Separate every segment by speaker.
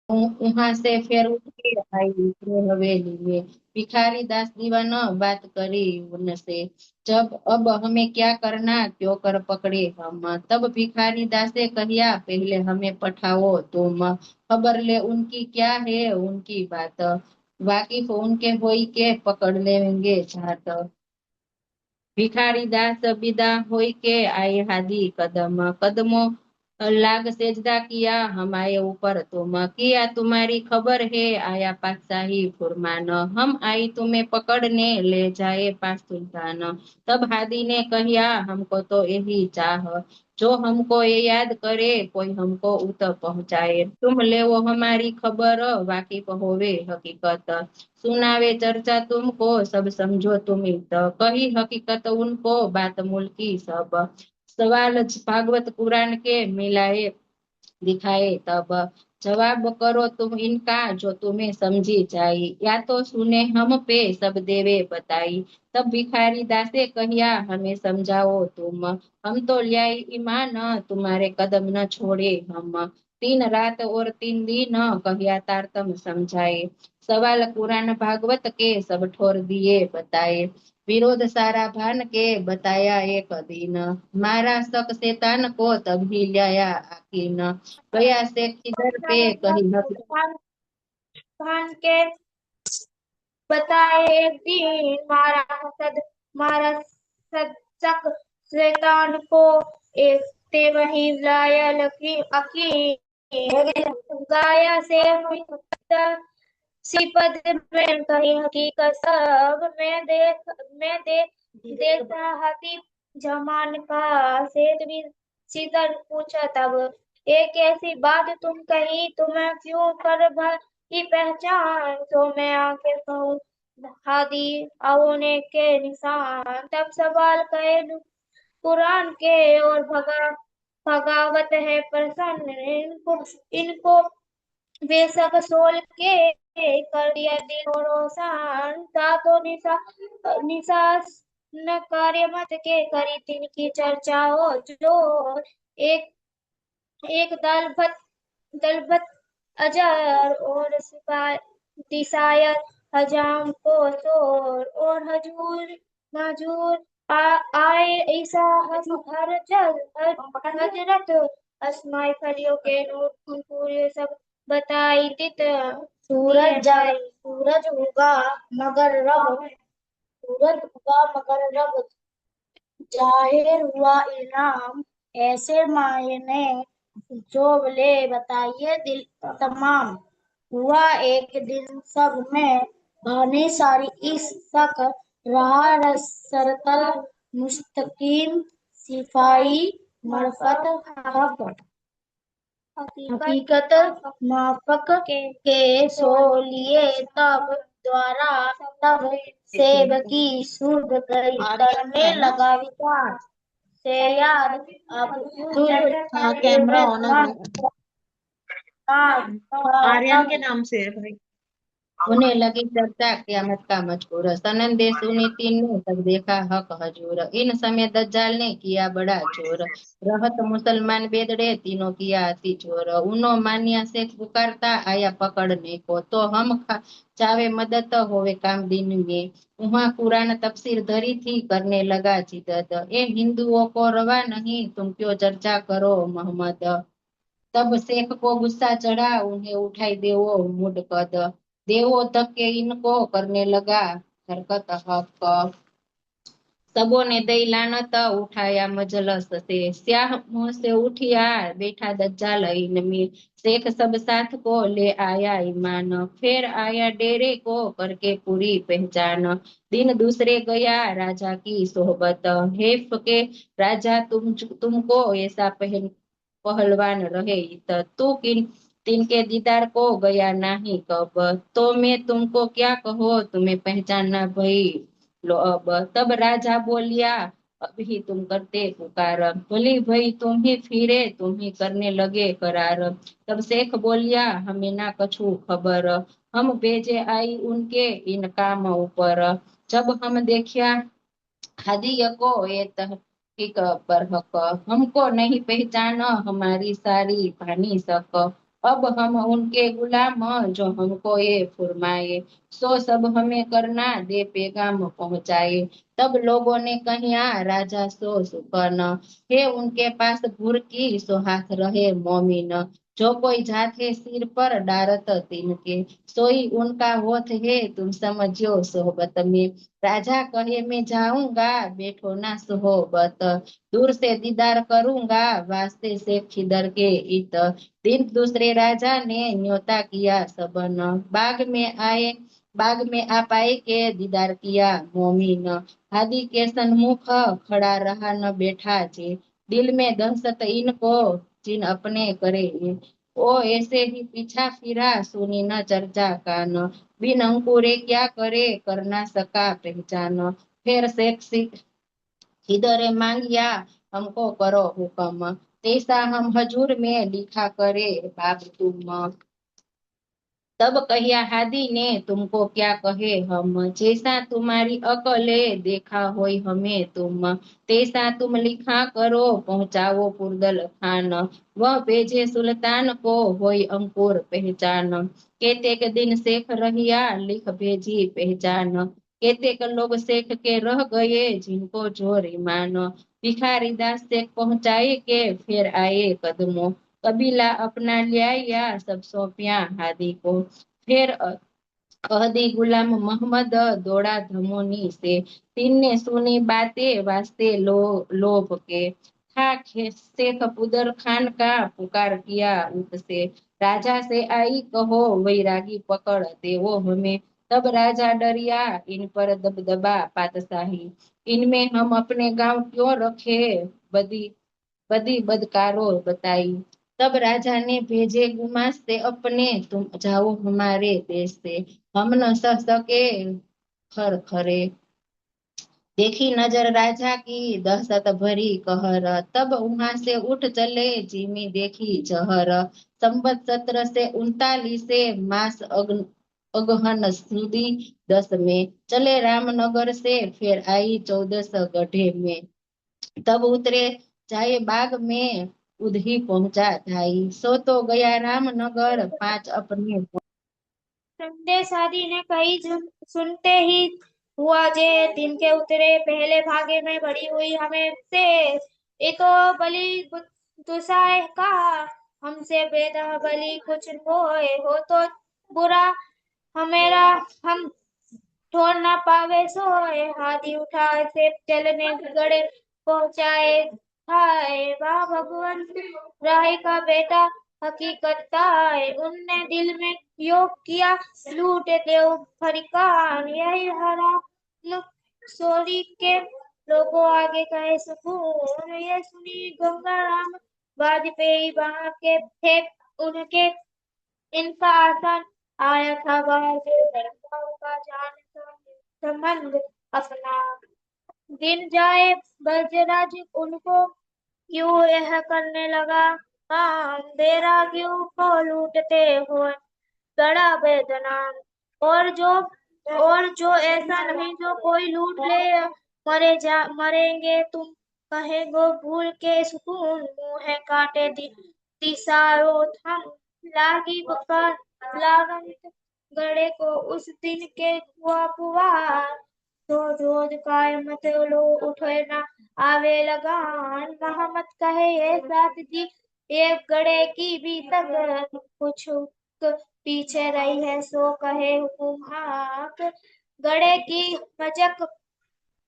Speaker 1: वहां से फिर उठ के आई दूसरे हवेली में। भिखारी दास दीवाना बात करी उनसे, जब अब हमें क्या करना क्यों कर पकड़े हम। तब भिखारी दासे कहिया, पहले हमें पठाओ तुम, खबर ले उनकी क्या है उनकी बात। वाकिफ उनके होई के पकड़ लेंगे झाट। भिखारी दास विदा होई के आए हादी कदम, कदमों लाग सेजदा किया हमारे ऊपर तुम, किया तुम्हारी खबर है आया पातशाही फुरमान, हम आई तुम्हें पकड़ने ले जाए पास सुल्तान। तब हादी ने कहिया, हमको तो यही चाह, जो हमको ये याद करे कोई हमको उत पहुंचाए। तुम ले वो हमारी खबर वाकिफ होवे हकीकत, सुनावे चर्चा तुमको सब समझो तुम इत, कही हकीकत उनको बात मुल्की सब। सवाल भागवत कुरान के मिलाए दिखाए तब, जवाब करो तुम इनका जो तुम्हें समझी जाई, या तो सुने हम पे सब देवे बताई। तब भिखारी दासे कहिया, हमें समझाओ तुम, हम तो ल्याई ईमान तुम्हारे कदम न छोड़े हम। 3 रात और 3 दिन कहिया तारतम समझाए, सवाल कुरान भागवत के सब ठोर दिए बताए। विरोध सारा भान के बताया एक दिन, मारा शक शैतान को तभी लाया आकीन। गया से किधर पे कहीं
Speaker 2: भान भान के बताए एक दिन, मारा सदसक शैतान को, एक ते वही लाया लकी अकी, गाया से सिपद में कही हकीकत सब, मैं देख रहा थी जमान का, सेठ भी सीधा पूछा तब, एक ऐसी बात तुम कही तुम्हें क्यों कर की पहचान, तो मैं आके कहूँ हादी आओने के निशान। तब सवाल कहे कुरान के और भगावत है प्रसन्न, इनको बेशक सोल के कर दिया दिल और रोशन, सातों निसास न कार्य मत के करी तिनकी चर्चा हो, जो एक एक दलभत अजर और दिसायत हजाम को शोर, और हजूर मजूर आए ईसा हर जल हजरत अस्माई फलियों के नूर पूरे सब बताई दित। सूरज उगा मगर रब सूरज उगा मगर रब जाहिर हुआ इनाम, ऐसे मायने जो ले बताइए दिल तमाम। हुआ एक दिन सब में बनी सारी इस तक, रहा सरतल मुस्तकीम सिफाई मरफत हक, हकीकत माफक के सो लिए तब द्वारा, तब सेब की सूझ गई करने लगा विचार, से याद अब्दुल
Speaker 3: हाँ, कैमरा ऑन है भाई। आर्यन के
Speaker 2: तब
Speaker 3: नाम से है भाई।
Speaker 1: होने लगी चर्चा क्यामत का मजकूर, सनंदे सुनी तीन ने तब देखा हक हजूर। इन समय दज्जाल ने किया बड़ा जोर, रहत मुसलमान बेदड़े तीनों किया अति जोर। उनो मान्या से पुकारता आया पकड़ने को, तो हम चावे मदद होवे काम दिन में। वहाँ कुरान तफसीर धरी थी करने लगा जिदत, ए हिंदुओं को रवा नहीं तुम क्यों चर्चा करो मोहम्मद। तब शेख को गुस्सा चढ़ा उन्हें उठाई देवो मुड कद, देवो तक के इनको करने लगा हरकत हक। सबों ने दई लानत उठाया मजलस से, स्याह मुंह से उठिया बैठा दज्जाल इनमें। शेख सब साथ को ले आया ईमान, फिर आया डेरे को करके पूरी पहचान। दिन दूसरे गया राजा की सोहबत, हेफ के राजा तुमको ऐसा पहलवान रहे तू किन तिनके दीदार को गया नहीं कब। तो मैं तुमको क्या कहो तुम्हें पहचानना भई लो अब। तब राजा बोलिया, अभी तुम करते पुकार, बोली भाई तुम ही फिरे तुम ही करने लगे करार। तब शेख बोलिया, हमें ना कछु खबर, हम भेजे आई उनके इन काम ऊपर। जब हम देखिया हदिय को ये तहकीक पर हक, हमको नहीं पहचान हमारी सारी भानी सक। अब हम उनके गुलाम, जो हमको ये फुरमाए, सो सब हमें करना दे पैगाम पहुंचाए। तब लोगों ने कहिया राजा सो सुकन, हे उनके पास भूर की सो हाथ रहे मोमिन। जो कोई जात है सिर पर डारत तिनके, सोई उनका होत है तुम समझो सोहबत में। राजा कहे मैं जाऊंगा बैठो ना सोहबत, दूर से दीदार करूंगा वास्ते से खिदर के इत। दिन दूसरे राजा ने न्योता किया सबन, बाग में आ पाए के दीदार किया मोमिन। हादी के सन्मुख खड़ा रहा न बैठा जे, दिल में दहशत इनको जिन अपने करे ये। ओ ऐसे ही पीछा फिरा सुनी न चर्चा कान, बिन अंकुरे क्या करे कर ना सका पहचान। फिर शेख इधरे मांगिया हमको करो हुक्म, तैसा हम हजूर में लिखा करे बाप तुम। तब कहिया हादी ने तुमको क्या कहे हम, जैसा तुम्हारी अकले देखा होय हमें तुम। तैसा तुम लिखा करो पहुंचाओ पुरदल खान, वह भेजे सुल्तान को होय अंकुर पहचान। केतेक दिन शेख रहिया लिख भेजी पहचान, केतेक लोग शेख के रह गए जिनको जोर ईमान। भिखारी दास शेख पहुंचाए के फिर आए कदमों, कबीला अपना लिया सब सौंपिया हादी को। फिर अहदी गुलाम मोहम्मद दौड़ा धमोनी से, तीन ने सुनी बातें वास्ते लोभ के। था शेख पुदर खान का पुकार किया उत से, राजा से आई कहो वैरागी पकड़ देवो हमें। तब राजा डरिया इन पर दबदबा पातशाही, इनमें हम अपने गांव क्यों रखे, बदी बदी बदकारो बताई। तब राजा ने भेजे गुमास्ते अपने, तुम जाओ हमारे देश से, हम न सह सके खर खरे। देखी नजर राजा की दहशत भरी कहर, तब वहां से उठ चले जिमी देखी जहर। संबत 1739 से मास अगहन सुदी 10 में, चले रामनगर से फिर आई 14 गढ़े में। तब उतरे जाए बाग में उधही पहुंचा धाई, सो तो गया रामनगर 5 अपने।
Speaker 2: संदेश आदि ने कही सुनते ही हुआ जे, तिनके उतरे पहले भागे में बड़ी हुई हमें से। ये तो बलि दुसाए का हमसे बेदा बलि कुछ होए, हो तो बुरा हमेरा हम छोड़ ना पावे सोए। हाथी उठा से चलने गड़े पहुंचाए, हाय वाह भगवान राही का बेटा हकीकत ताए। उनने दिल में योग किया लूट देव फरिकान, यही हरा सोरी के लोगों आगे कहे सुकून। ये सुनी गंगा राम वाजपेयी वहां के थे उनके, इनका आसान आया था बाहर से लड़काओं का जान संबंध अपना। दिन जाए बजराज उनको क्यों यह करने लगा काम, बैरागियों को लूटते हुए बड़ा बेदनाम। और जो ऐसा नहीं जो कोई लूट ले, मरेंगे तुम कहेंगे भूल के सुकून। मुंह काटे दिसारो थम लागी बकार लागन, गड़े को उस दिन के हुआ पुआर। रोज रोज कायमत लो उठे ना आवे लगान, मोहम्मद कहे ये साथ जी एक गड़े की भी तक कुछ पीछे रही है सो कहे हुकुम आक। गड़े की मजक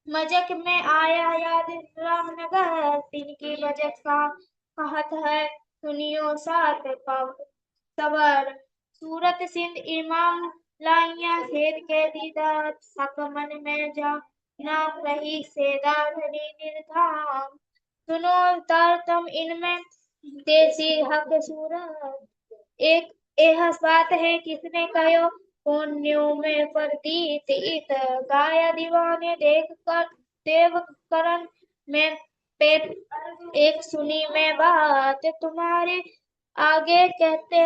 Speaker 2: मजक में आया याद रामनगर, तिनकी मजक का कहत है सुनियो सात पाव सबर। सूरत सिंध इमाम लाइया खेद के दीदार, हक मन में जा नाम रही सेदा धनी निर्धाम। सुनो तारतम इनमें देसी हक सूरत, एक यह बात है किसने कहो पुण्यों में प्रतीत इत। गाया दीवाने देख कर देव करण में पेट, एक सुनी मैं बात तुम्हारे आगे कहते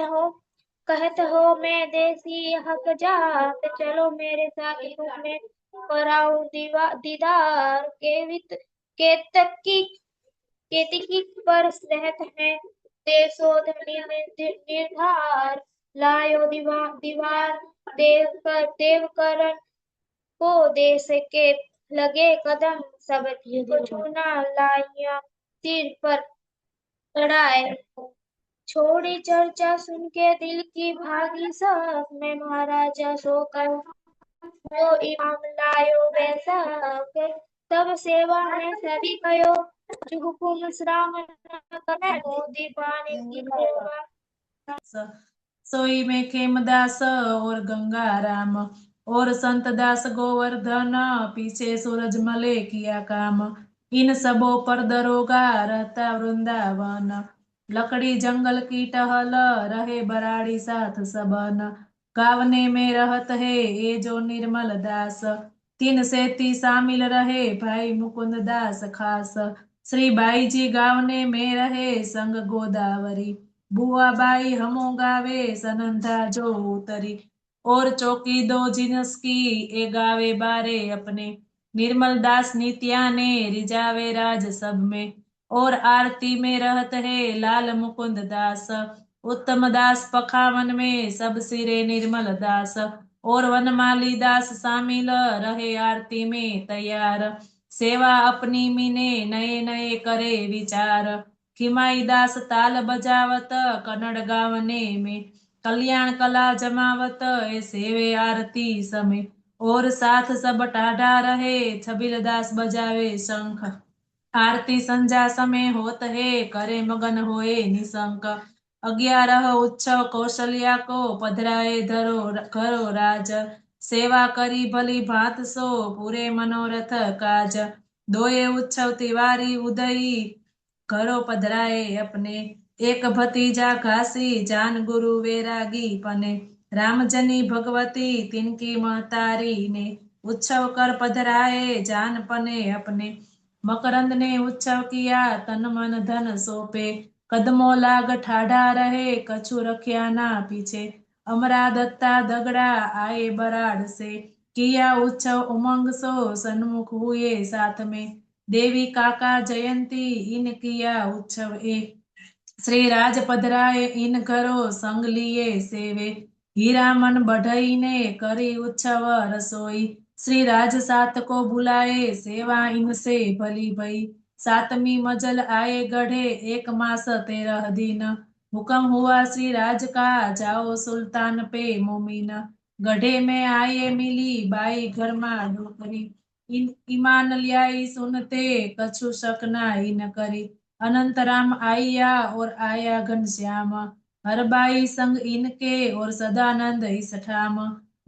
Speaker 2: हो मैं देसी हक जात। चलो मेरे साथ तुम्हें कराऊं दीदार, केतकी केतकी पर रहत है ते शोध निर्धार लायो दीवार देवकरण को दे सके लगे कदम सब को छूना लाइया सिर पर चढ़ाए छोड़ी चर्चा सुन के दिल की भागी सब में महाराजा सोकर जो इमाम लायो वैसा के तब सेवा में सभी कयो जो हुकुम श्राम न करे मोदी पानी की सेवा
Speaker 4: सोई में खेमदास और गंगाराम और संत दास गोवर्धन पीछे सूरज मले किया काम। इन सबों पर दरोगा रहता वृंदावन लकड़ी जंगल की टहल रहे बराड़ी साथ सबन। गावने में रहत है ये जो निर्मल दास तीन से ती शामिल रहे भाई मुकुंद दास खास। श्री बाई जी गावने में रहे संग गोदावरी बुआ बाई हमो गावे सनंदा जो उतरी और चौकी दो जिनस की ए गावे बारे अपने। निर्मल दास नित्या ने रिजावे राज सब में और आरती में रहत है लाल मुकुंद दास। उत्तम दास पखावन में सब सिरे निर्मल दास और वनमाली दास शामिल रहे आरती में तैयार। सेवा अपनी मीने नए नए करे विचार खिमाई दास ताल बजावत कन्नड़ गावने में कल्याण कला जमावत ए सेवे आरती समय और साथ सब टाढ़ा रहे छबिल दास बजावे शंख। आरती संजा समय होत है करे मगन होए निशंक। 11 उत्सव कौशल्या को पधराए धरो करो राज सेवा करी भली भात सो पूरे मनोरथ काज। दोए उत्सव तिवारी उदयी घरो पधराए अपने एक भतीजा घासी जान गुरु वैरागी पने। रामजनी भगवती तिनकी महतारी ने उत्सव कर पधराए जान पने अपने। मकरंद ने उत्सव किया तन मन धन सौंपे कदमों लाग ठाढ़ा रहे कछु रखिया ना पीछे। अमरा दत्ता दगड़ा आए बराड़ से किया उत्सव उमंग सो सन्मुख हुए साथ में। देवी काका जयंती इन किया उत्सव एक श्री राज पधराए इन घरो संग लिए सेवे। हीरा मन बढ़ई ने करी उत्सव रसोई श्री राज सात को बुलाए सेवा इनसे भली भई। सातवीं मजल आए गढ़े एक मास 13 दिन हुक्म हुआ श्री राज का जाओ सुल्तान पे मोमिन। गढ़े में आए मिली बाई घर में डोकरी इन ईमान लियाई सुनते कछु शक नाई न करी। अनंतराम आया और आया घनश्याम हरबाई संग इनके और सदानंद इसठाम।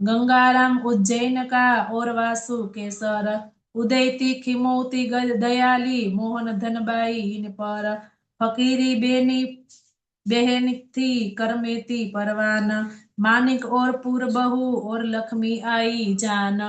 Speaker 4: गंगाराम उज्जैन का और वासु केसर उदयती खिमोती दयाली मोहन धनबाई इन पर। फकीरी बेनी बहन थी करमेती परवान मानिक और पूर्वबहू और लक्ष्मी आई जान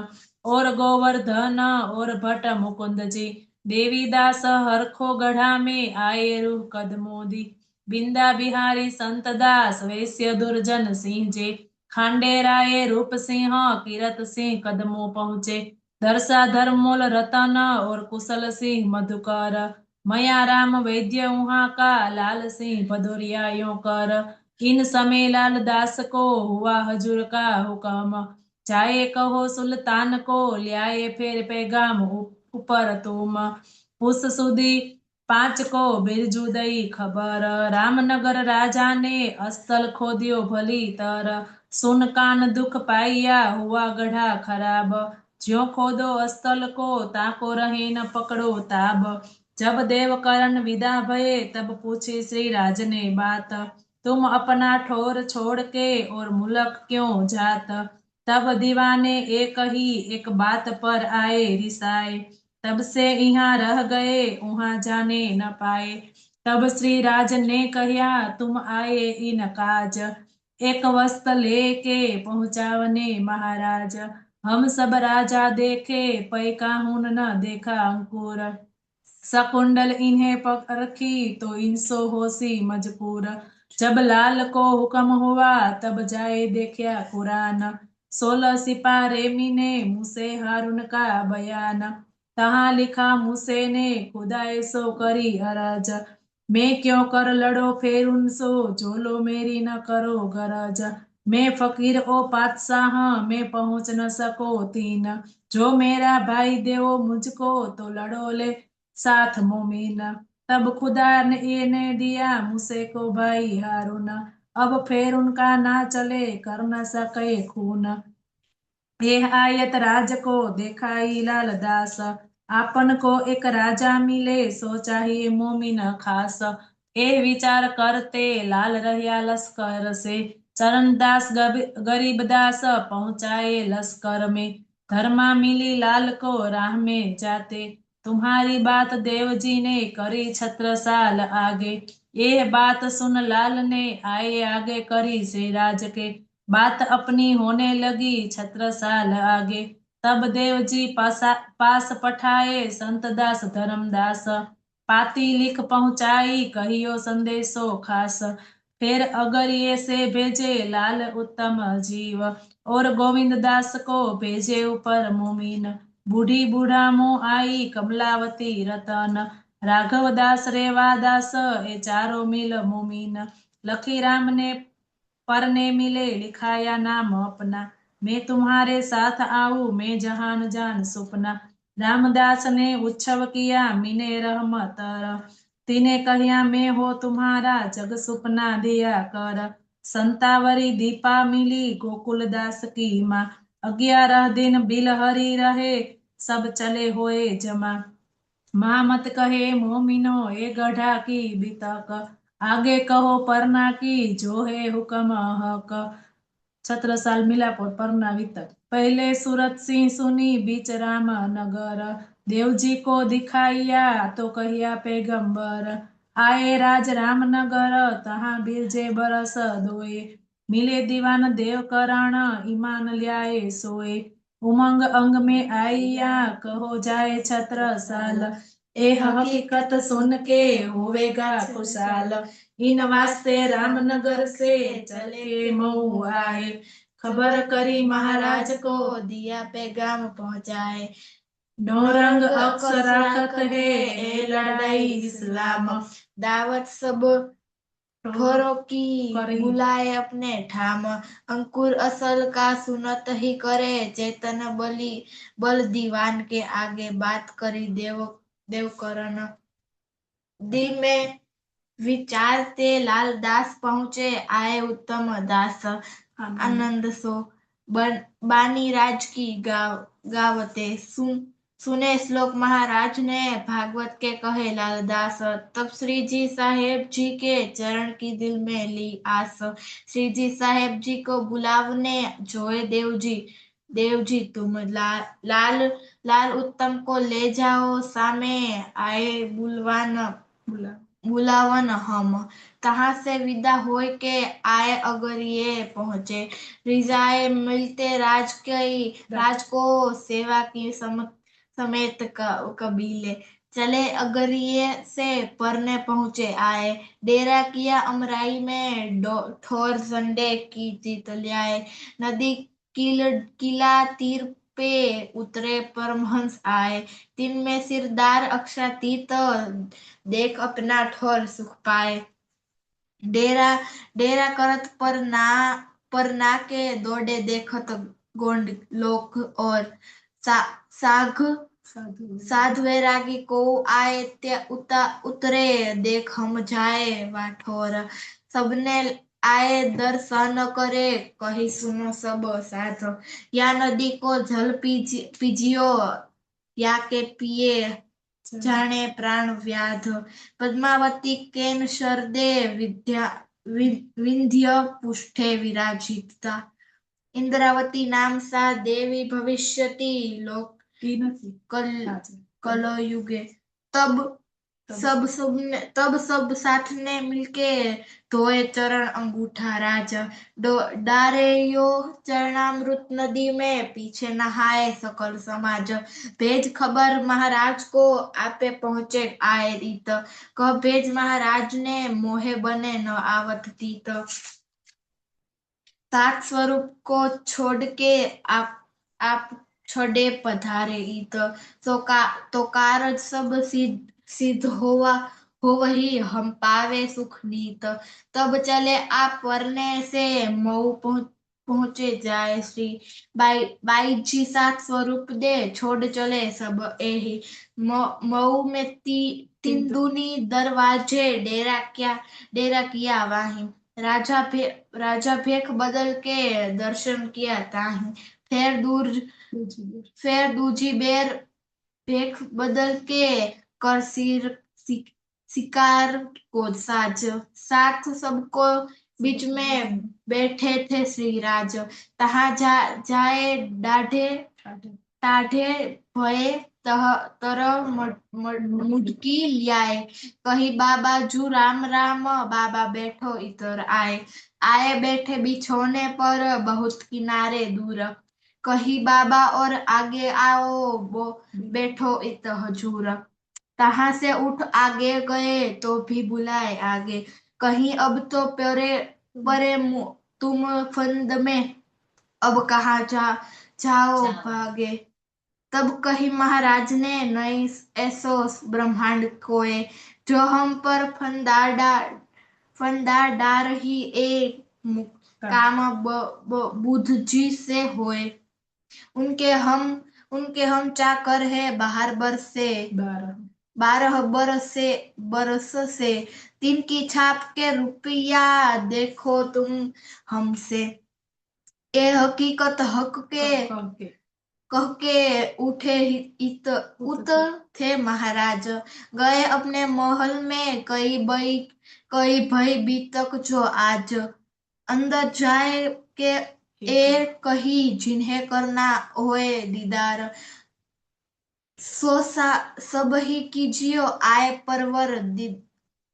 Speaker 4: और गोवर्धन और भट्ट मुकुंद जी। देवीदास हरखो गढ़ा में आए रूह कदमोदी बिंदा बिहारी संत दास वैश्य दुर्जन सिंह जे। खांडेराये रूप सिंह कीरत सिंह कदमों पहुँचे धरसा धर्मोल रतन और कुशल सिंह मधुकर। मया राम वैद्य वहाँ का लाल सिंह भदौरिया यों कर। इन समय लाल दास को हुआ हजूर का हुक्म जाए कहो सुल्तान को ल्याए फिर पैगाम ऊपर तुम। उस सुदी 5 को बिरजू दई खबर रामनगर राजा ने अस्थल खोदियो भली तर। सुन कान दुख पाइया हुआ गढ़ा खराब ज्यों खोदो अस्थल को ताको रहे न पकड़ो ताब। जब देवकरण विदा भये तब पूछी श्री राज ने बात तुम अपना ठोर छोड़ के और मुलक क्यों जात। तब दीवाने एक ही एक बात पर आए रिसाए तब से यहाँ रह गए वहाँ जाने न पाए। तब श्री राज ने कहा तुम आए इन काज एक वस्त लेके पहुँचावने महाराज। हम सब राजा देखे पै काहून न देखा अंकुर सकुंडल इन्हें रखी तो इनसो होसी मजबूर। जब लाल को हुक्म हुआ तब जाए देखा कुरान 16 सिपारे मीने मूसे हारून का बयान तहाँ लिखा मूसे ने खुदाए सो करी अरज। मैं क्यों कर लड़ो फिर उनसो, झोलो मेरी न करो गरज। मैं फकीर ओ पातशाह, मैं पहुंच न सको तीन। जो मेरा भाई देवो मुझको, तो लड़ो ले साथ मोमिन। तब खुदा ने ये ने दिया मूसे को भाई हारून। अब फिर उनका ना चले, कर न सके खून। यह आयत राज को देखाई लाल दास, आपन को एक राजा मिले, सो चाहिए मोमिन खास। ए विचार करते लाल રહ્યા लश्कर से, चरणदास गरीबदास पहुंचाए लश्कर में। धर्मा मिली लाल को राह में जाते, तुम्हारी बात देव जी ने करी छत्रसाल आगे। ये बात सुन लाल ने आए आगे करी से राज के, बात अपनी होने लगी छत्रसाल आगे। तब देव जी पास पठाए संतदास धर्मदास, पाती लिख पहुंचाई कहियो संदेशो खास। फिर अगरिये से भेजे लाल उत्तम जीव, और गोविंद दास को भेजे ऊपर मोमिन। बूढ़ी बूढ़ा मुँह आई कमलावती रतन, राघव दास रेवा दास ए चारों मिल मोमिन। लखी राम ने परने मिले लिखाया नाम अपना, मैं तुम्हारे साथ आऊं मैं जहान जान सुपना। रामदास ने उच्छव किया मीने रहमतर, तीने कहिया मैं हो तुम्हारा जग सुपना दिया कर। संतावरी दीपा मिली गोकुल दास की माँ, 11 दिन बिलहरी रहे सब चले होए जमा। महामत कहे मोमिनो ए गढ़ा की बितक, आगे कहो परना की जो है हुक्म हक। 17 साल मिलापुर परना वितक। पहले सूरत सिंह सुनी बीच राम नगर, देव जी को दिखाइया तो कहिया पैगंबर। आए राज रामनगर तहाँ बिरजे बरस दोए, मिले दीवान देव करण ईमान ल्याए सोए। उमंग अंग में आइया कहो जाए छत्रसाल, ए हकीकत सुन के होवेगा खुशहाल। इन वास्ते रामनगर से चले मऊ आए, खबर करी महाराज को दिया पैगाम पहुंचाए। नौरंग अक्सर राखत है ए लड़ाई इस्लाम, दावत सब ठोरों की बुलाए अपने ठाम। अंकुर असल का सुनत ही करे, चेतन बल दीवान के आगे बात करी देव करण। दिल में विचारते लाल दास पहुंचे आए उत्तम दास, आनंद सो बानी राज की गावते। सुने श्लोक महाराज ने भागवत के कहे लाल दास, तब श्री जी साहेब जी के चरण की दिल में ली आस। श्री जी साहेब जी को बुलावने जोए देव जी तुम लाल उत्तम को ले जाओ सामे, आए बुलावन हम। तहाँ से विदा होय के आए अगरिये पहुंचे, रिजाए मिलते राज को सेवा की समेत कबीले। चले अगरिये से परने पहुंचे आए, डेरा किया अमराई में ठोर संडे की जीत ल्याए। नदी किला तीर पे उतरे परमहंस आए, दिन में सिरदार अक्षातीत देख अपना ठोर सुख पाए। डेरा करत पर ना के दौड़े देखत गोंड लोक, और साधु वैरागी को आए उतरे देख हम जाए वाठोर। सबने आए दर्शन करे कही सुनो सब साथ, या नदी को जल पीजियो या के पिए जाने प्राण व्याध। पद्मावती केन शरदे विंध्य पुष्ठे विराजिता, इंद्रावती नाम सा देवी भविष्यति लोक कलयुगे। तब सब साथ ने मिलके धोए चरण अंगूठा राज, डारे यो चरणामृत नदी में पीछे नहाए सकल समाज। भेज खबर महाराज को आपे पहुंचे आए रीत, कह भेज महाराज ने मोहे बने न आवत तीत। सात स्वरूप को छोड़ के आप छोड़े पधारे इत, तो कारज सब सिद्ध
Speaker 2: हो वही हम पावे सुख नीत। तब चले आप वरने से मऊ पहुंचे जाए श्री बाई जी सात स्वरूप दे छोड़ चले सब एही। मऊ में तीन दूनी दरवाजे डेरा किया वाही। राजा भेख बदल के दर्शन किया ताही। फेर दूजी बेर भेख बदल के कर शिकार को साथ सबको बीच में बैठे थे श्री राज। तहाँ जाए टाढ़े भये तरह मुटकी लियाए। कही बाबा जू राम राम बाबा बैठो इधर आए बैठे बिछौने पर बहुत किनारे दूर। कही बाबा और आगे आओ बैठो इत हजूर। तहाँ से उठ आगे गए तो भी बुलाए आगे। कहीं अब तो परे तुम फंद में अब कहाँ जाओ भागे। तब कही महाराज ने नहीं ऐसो ब्रह्मांड कोय जो हम पर फंदा डार ही एक काम बुध जी से होए। उनके हम चाकर है 12 बरस से 3 की छाप के रुपया देखो तुम हमसे। ये हकीकत हक के कह के उठे उत थे महाराज। गए अपने महल में कई भई बीतक जो आज। अंदर जाए के ए कही जिन्हें करना होए दीदार। सो सब ही कीजियो आए परवर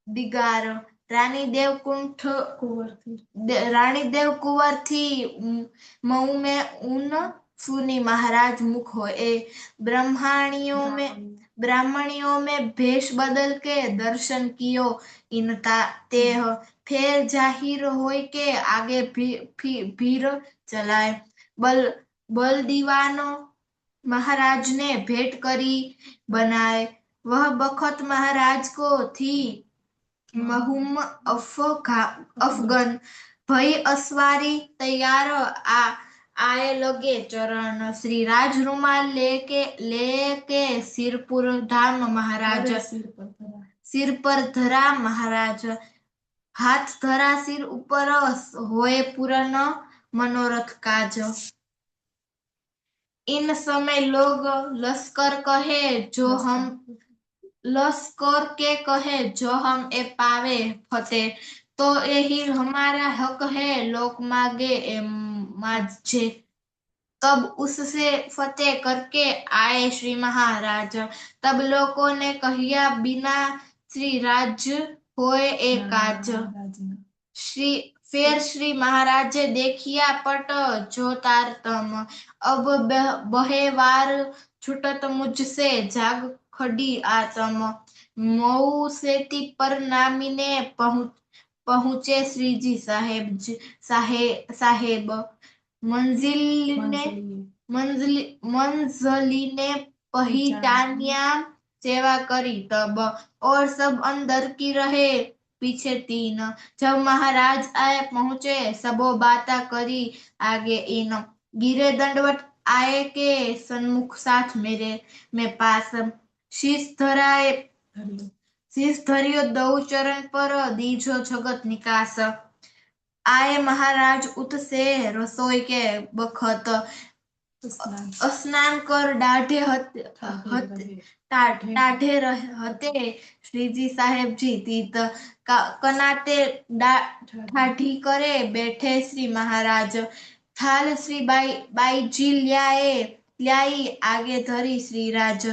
Speaker 2: दिगार। रानी देव कुंवर थी मऊ में उन सुनी महाराज मुख होए। ब्राह्मणियों में भेष बदल के दर्शन कियो इनता तेह। फिर जाहिर होय के आगे भीड़ चलाए। बल दीवानो महाराज ने भेंट करी बनाए। वह बखत महाराज को थी महुम अफगन भई अस्वारी तैयार आए लगे चरण। श्री राज रुमाल लेके सिरपुर धाम महाराज। सिर पर धरा महाराज हाथ धरा सिर ऊपर होए पूर्ण मनोरथ काज। इन समय लोग लश्कर के कहे जो हम ए पावे फतेह। तो यही हमारा हक है लोक मांगे ए माजे। तब उससे फतेह करके आए श्री महाराज। तब लोगों ने कहिया बिना श्री राज होए ए काज। फिर श्री महाराज देखिया पट जो तारतम। अब बहे वार छूटत मुझसे जाग खड़ी आत्म। मऊ सेती पर नामीने पहुंचे श्री जी साहेब। मंजली ने पहिटानिया सेवा करी तब। और सब अंदर की रहे पीछे 3। जब महाराज आए पहुंचे सबो बाता करी आगे इन। गिरे दंडवत आए के सन्मुख साथ मेरे में पास। शीश धरियो दऊ चरण पर दीजो जगत निकास। आए महाराज उत से रसोई के बखत। स्नान कर टाढ़े हते श्रीजी साहेब जी तीत। कनाते ठाठी करे बैठे श्री महाराज। थाल श्री बाई जी ल्याई आगे धरी श्री राज।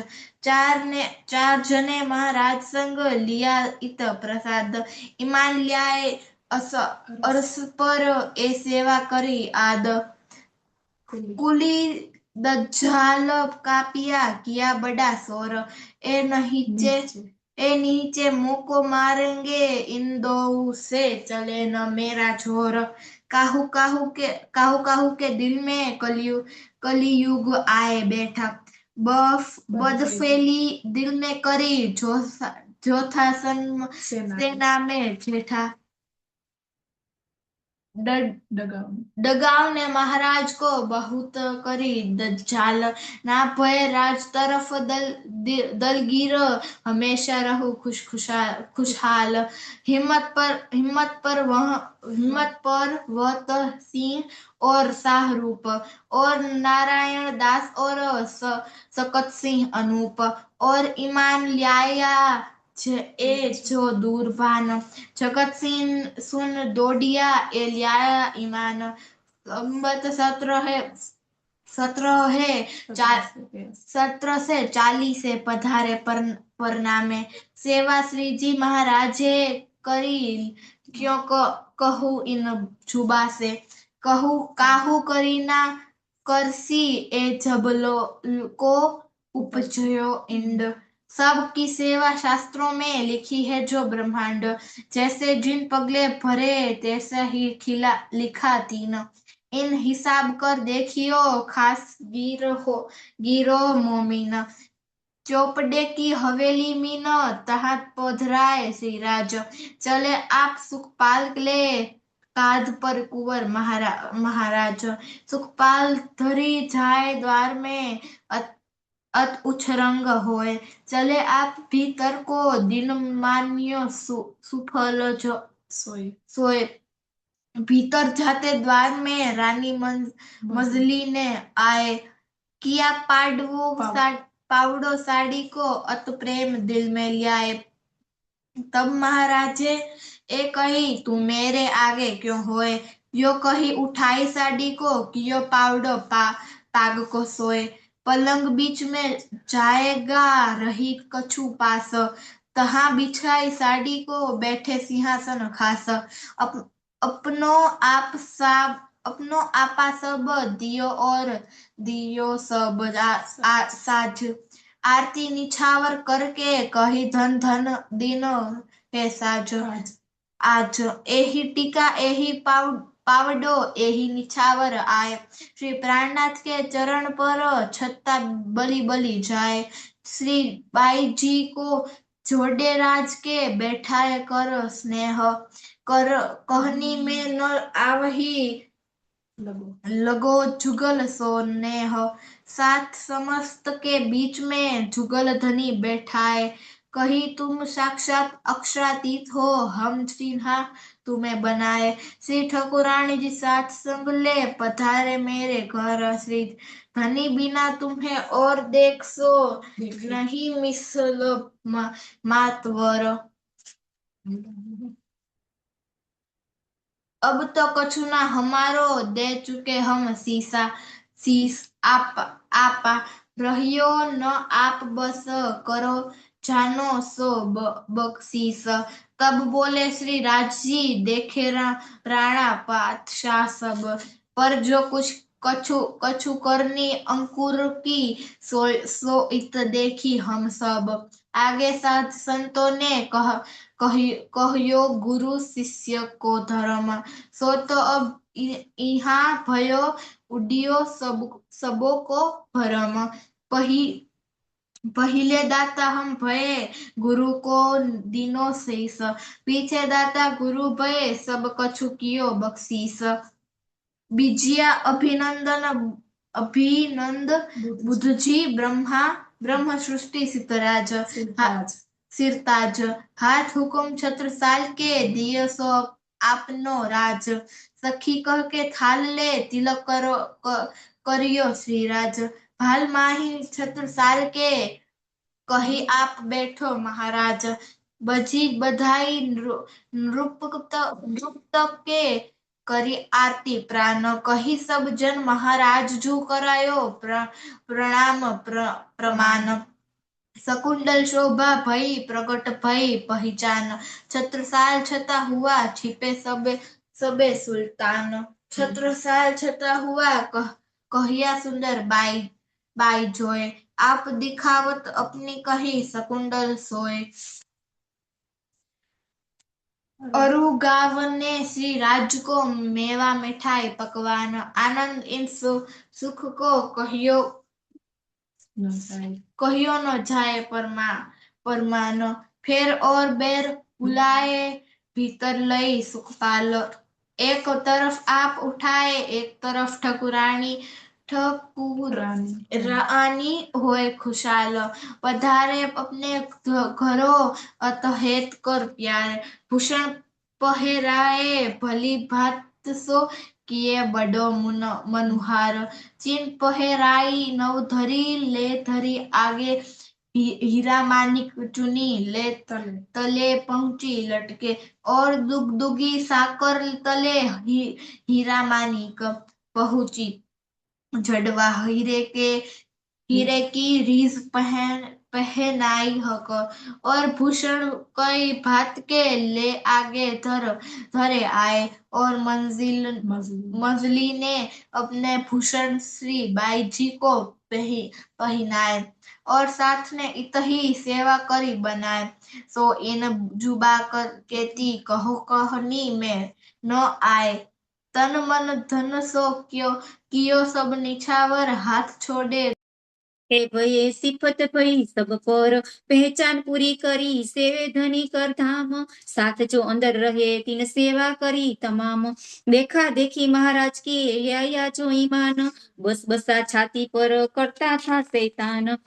Speaker 2: 4 जने महाराज संग लिया इत प्रसाद। ईमान ल्याए अरस पर ए सेवा करी आद। कुली दज्जाल कापिया किया बड़ा शोर। ए नीचे मुको मारेंगे इन दो से चले न मेरा छोर। काहू काहू के दिल में कलियुग आए बैठा। बदफेली दिल में करी जो जो था
Speaker 4: सेना
Speaker 2: सेना में जेठा
Speaker 4: डगाव
Speaker 2: डगाव ने महाराज को बहुत करी दज्जाल ना भय राज तरफ दलगीर हमेशा रहो खुशहाल हिम्मत पर वह सिंह और शाहरूप और नारायण दास और सकत सिंह अनूप और ईमान लाया जो दूरभान जगत सिंह सुन दौड़िया ए लिया ईमान संबत 17 से 40 से पधारे परनामे सेवा श्री जी महाराजे करी क्यों कहूँ इन जुबा से काहू करी ना करसी ए जबलो को उपजयो इंड सबकी सेवा शास्त्रों में लिखी है जो ब्रह्मांड जैसे जिन पगले भरे तैसे ही लिखा तीन इन हिसाब कर देखियो खास गिरो मोमिन चौपड़े की हवेली मीन तहात पधराए श्रीराज चले आप सुखपाल ले काध पर कुंवर महाराज सुखपाल धरी जाए द्वार में अत उछरंग होए चले आप भीतर को दिन मान्यो सुफल जो सोए भीतर जाते द्वार में रानी मजली ने आए किया पावड़ो साड़ी को अत प्रेम दिल में लियाए तब महाराजे ए कही तू मेरे आगे क्यों होए यो कही उठाई साड़ी को कियो पावड़ो पाग को सोए पलंग बीच में जाएगा रही कछु पास तहाँ बिछाई साड़ी को बैठे सिंहासन खास अपनो आपा सब दियो सब साज आरती निछावर करके कही धन धन दिन है साज आज एही टीका एही पावडो एही निछावर आए श्री प्राणनाथ के चरण पर छत्ता बली जाए श्री बाई जी को जोड़े राज के बैठाए कर स्नेह कर कहनी में न आवही लगो जुगल सोनेह सात समस्त के बीच में जुगल धनी बैठाए कही तुम साक्षात अक्षरातीत हो हम सिन्हा तुम्हें बनाए श्री ठाकुरानी जी साथ संग ले पधारे मेरे घर श्री धनी बिना तुम्हें और देख सो नहीं मिसल मातवर अब तो कछु ना हमारो दे चुके हम शीस आपा रहियो न आप बस करो जानो सो बख्शीस तब बोले श्री राजी देखे राणा पातशाह सब पर जो कुछ कछु करनी अंकुर की सो इत देखी हम सब आगे साथ संतों ने कहियो गुरु शिष्य को धर्म सो तो अब यहाँ भयो उडियो सबो को भरम पहिले दाता हम भये गुरु को दिनो शेष पीछे दाता गुरु भये सब कछु कियो बख्शीस बीजिया अभिनंद बुद्ध जी ब्रह्म सृष्टि सिरताज हाथ हुकुम छत्रसाल के दियो सो आपनो राज सखी कह के थाल ले तिलक करियो श्रीराज भाल माही छत्रसाल के कही आप बैठो महाराज बजी बधाई नृप के करी आरती प्राण कही सब जन महाराज जू करायो प्रमाण सकुंडल शोभा भई प्रकट भई पहचान छत्रसाल छता हुआ छिपे सबे सुल्तान छत्रसाल छता हुआ कहिया सुंदर बाई जोए आप दिखावत अपनी कही सकुंडल सोए अरु गाव ने श्री राज को मेवा मिठाई पकवान आनंद इन सुख को कहियो न जाए परमान फेर और बेर बुलाए भीतर लई सुखपाल। एक तरफ आप उठाए एक तरफ ठकुरानी ठकुरानी होए खुशाल। पधारे अपने घरों अतहेत कर प्यार। भूषण पहेराए भली भात सो किए बड़ो मनुहार। चीन पहेराई नव धरी ले धरी आगे हीरा मानिक चुनी ले तले पहुंची लटके। और दुगदुगी साकर तले हीरा मानिक पहुंची। जड़वा हीरे की रीस पहनाई हक। और भूषण कई भात के ले आगे धरे आए। और मंजली ने अपने भूषण श्री बाई जी को पहनाए। और साथ ने इतही सेवा करी बनाए। सो इन जुबा केती कहो कहनी में न आए। तन मन धन सो कियो सब निछावर हाथ छोड़े।
Speaker 5: हे भये सिफत भई सब पर पहचान पूरी करी सेवे धनी कर धाम। साथ जो अंदर रहे तीन सेवा करी तमाम। देखा देखी महाराज की लिया जो ईमान। बस बसा छाती पर करता था शैतान।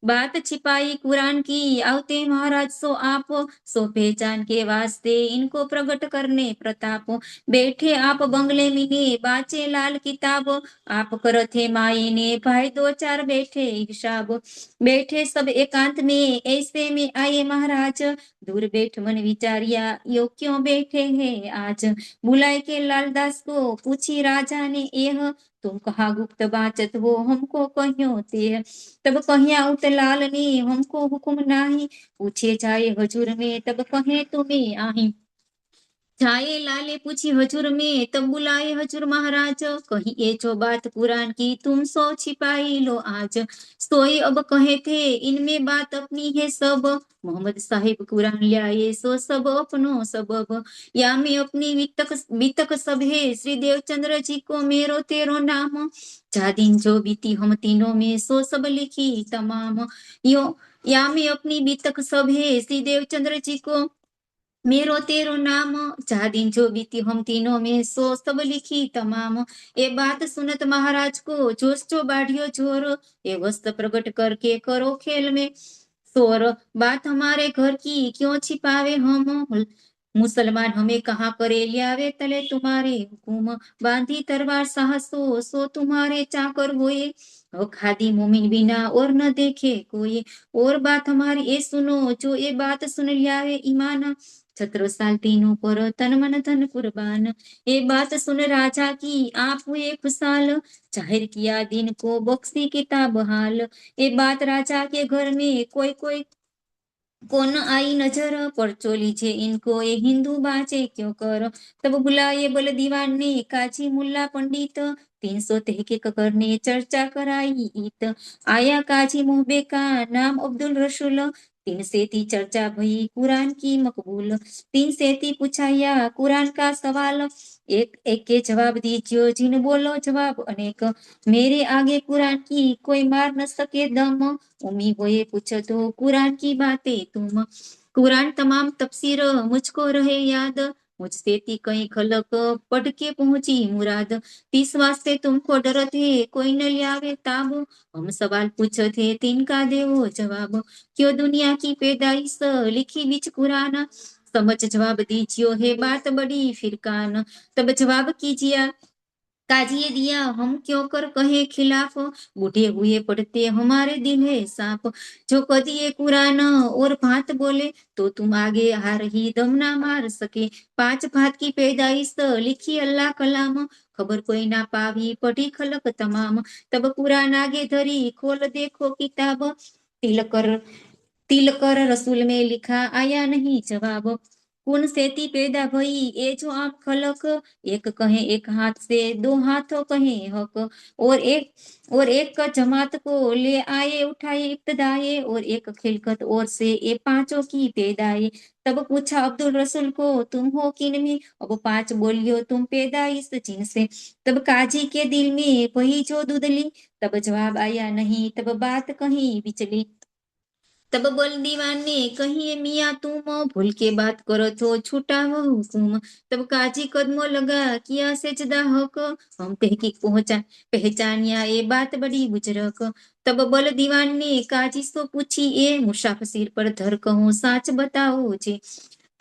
Speaker 5: बात छिपाई कुरान की आवते महाराज सो आप। सो पहचान के वास्ते इनको प्रकट करने प्रताप। बैठे आप बंगले मिने बाचे लाल किताब। आप करथे माई ने भाई दो चार बैठे हिसाब। बैठे सब एकांत में ऐसे में आए महाराज। दूर बैठ मन विचारिया यो क्यों बैठे हैं आज। बुलाए के लालदास को पूछी राजा ने यह। तुम कहा गुप्त बाचत हो हमको कहियो ते। तब कहिया उतलाल ने हमको हुक्म नाही। पूछे जाए हजूर में तब कहे तुम्हें आही। जाए लाले पूछी हजूर में तब बुलाए हजूर महाराज। कही ये जो बात कुरान की तुम सो छिपाई लो आज। सोई अब कहे थे इनमें बात अपनी है सब। मोहम्मद साहिब कुरान लाए सो सब अपनो सबब। या में अपनी बीतक सब है श्री देवचंद्र जी को मेरो तेरो नाम। जा दिन जो बीती हम तीनों में सो सब लिखी तमाम। यो या में अपनी बीतक सब है श्री देवचंद्र जी को मेरो तेरो नाम। जा दिन जो बीती हम तीनों में सो सब लिखी तमाम। ये बात सुनत महाराज को जोश जो बाढ़ियो जोर। ये वस्त्र प्रकट करके करो खेल में शोर। बात हमारे घर की क्यों छिपावे हम। मुसलमान हमें कहाँ करे लियावे तले तुम्हारे हुकुम। बांधी तरवार साहसो सो तुम्हारे चाकर होए। खादी मोमिन बिना और न देखे कोई। और बात हमारी ये सुनो जो ये बात सुन लियावे ईमान। 17 साल तीनों पर तन मन धन कुर्बान। ये बात सुन राजा की आप हुए खुशाल। जाहिर किया दिन को बख्शी किताब हाल। ये बात राजा के घर में कोई कोई कौन आई नजर। पर्चो लीजिए इनको ये हिंदू बाचे क्यों कर। तब बुलाए बोले दीवान ने काजी मुल्ला पंडित। 300 तहकीक करने चर्चा कराई इत। आया काजी मोहबे का नाम अब्दुल रसूल। 3 सेती चर्चा भई कुरान की मकबूल। 3 सेती पूछाया कुरान का सवाल। एक के जवाब दीजियो जिन बोलो जवाब अनेक। मेरे आगे कुरान की कोई मार न सके दम। उम्मी होए पूछो तो कुरान की बातें तुम। कुरान तमाम तफसीर मुझको रहे याद। मुझसे ती कई खलक पढ़ के पहुंची मुराद। 30 वास्ते तुमको डर थे कोई न लियावे ताब। हम सवाल पूछो थे तिनका देवो जवाब। क्यों दुनिया की पैदाइश लिखी बीच कुरान। समझ जवाब दीजियो है बात बड़ी फिरकान। तब जवाब कीजिए काजिए दिया हम क्यों कर कहे खिलाफ। बूढ़े हुए पढ़ते हमारे दिल है सांप। जो कदिए कुरान और भात बोले तो तुम आगे आ रही दम ना मार सके। 5 भात की पैदाइश लिखी अल्लाह कलाम। खबर कोई ना पावी पढ़ी खलक तमाम। तब कुरान आगे धरी खोल देखो किताब। तिलकर रसूल में लिखा आया नहीं जवाब। कौन सेती पैदा भई ये जो आम खलक। एक कहे एक हाथ से 2 हाथों कहे हक। और एक का जमात को ले आए उठाए इब्तदाए। और एक खिलकत और से ये 5 की पैदाए। तब पूछा अब्दुल रसूल को तुम हो किन में। अब 5 बोलियो तुम पैदाइश जिनसे। तब काजी के दिल में वही जो दुधली। तब जवाब आया नहीं तब बात कहीं बिचली। तब बल दीवान ने कहिए मियाँ तुम भूल के बात करो तो छूटा वो हुकुम। तब काजी कदमों लगा किया सेजदा हक, हम तहकीक पहचानिया ये बात बड़ी बुजरक। तब बल दीवान ने काजी सो पूछी ए मुसाफिर पर धर कहूँ साच बताओ जी।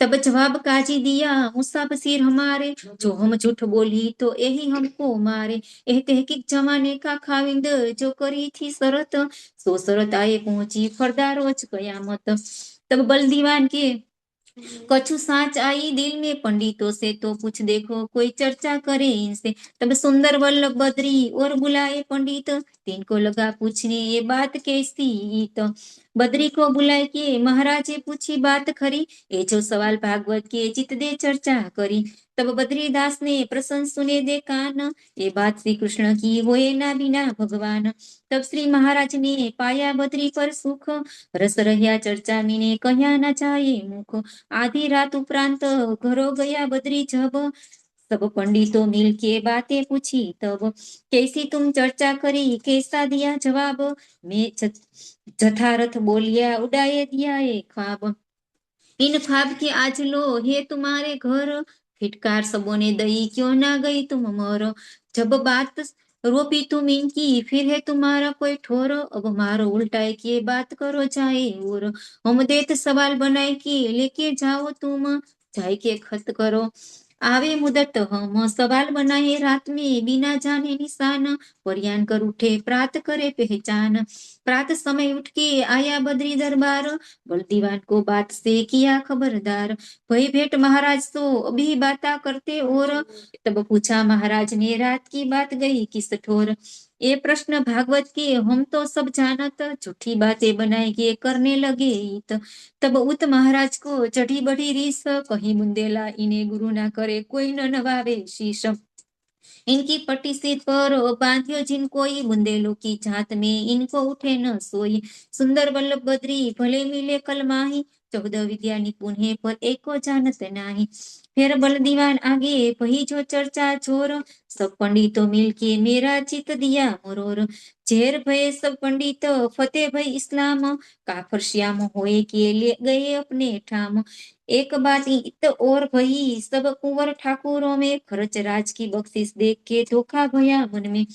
Speaker 5: तब जवाब काजी दिया मुसाफिर हमारे, जो हम झूठ बोली तो यही हमको मारे। एह तहकीक जमाने का खाविंद जो करी थी शरत, सो शरत आए पहुंची फरदारोज कयामत। तब बल दीवान के कछु साच आई दिल में पंडितों से तो कुछ देखो कोई चर्चा करे इनसे। तब सुंदर वल्लभ बद्री और बुलाए पंडित, तिनको लगा पूछने ये बात कैसी। तो बद्री को बुलाए के महाराज ये पूछी बात खरी, ये जो सवाल भागवत के चित दे चर्चा करी। तब बद्रीदास ने प्रसन्न सुने दे कान, ये बात श्री कृष्ण की होए ना बिना भगवान। तब श्री महाराज ने पाया बद्री पर सुख, रस રહ્યા चर्चा मीने कह्या ना जाए मुख। आधी रात उपरांत घरो गया बद्री जब, सब पंडितों मिल के बातें पूछी तब। कैसी तुम चर्चा करी कैसा दिया जवाब, मैं जथारथ बोलिया उड़ाए दिया ये ख्वाब। इन ख्वाब के आज लो हे तुम्हारे घर, फिटकार सबों ने दई क्यों ना गई तुम मरो। जब बात रोपी तुम इनकी फिर है तुम्हारा कोई ठोर, अब मारो उल्टाए के बात करो जाए और। हम देत सवाल बनाए कि लेके जाओ तुम, जाए के खत करो आवे मुदत हम सवाल बनाए रात में बिना जाने निशान। परियान कर उठे प्रात करे पहचान, प्रात समय उठ के आया बद्री दरबार, बल दीवान को बात से किया खबरदार। भई भेंट महाराज तो अभी बाता करते और, तब पूछा महाराज ने रात की बात गई किस ठोर। ये प्रश्न भागवत के हम तो सब जानत, झूठी बातें बनाए के करने लगे इत। तब उत महाराज को चढ़ी बड़ी रीस, कहीं बुंदेला इन्हें गुरु ना करे कोई न नवावे शीश। इनकी पट्टी सिर पर बांधियो जिन कोई, बुंदेलों की जात में इनको उठे न सोई। सुंदर वल्लभ बद्री भले मिले कल माही, 14 विद्या निपुण है पर एको जानत नाही। फिर बल दीवान आगे वही जो चर्चा छोर, सब पंडितों मिल के मेरा चित दिया मरोर। झेर भय सब पंडित फतेह भय इस्लाम, काफर श्याम होए के ले गए अपने ठाम। एक बात इत और भई सब कुंवर ठाकुरों में, खर्च राज की बख्शिश देख के धोखा भया मन में।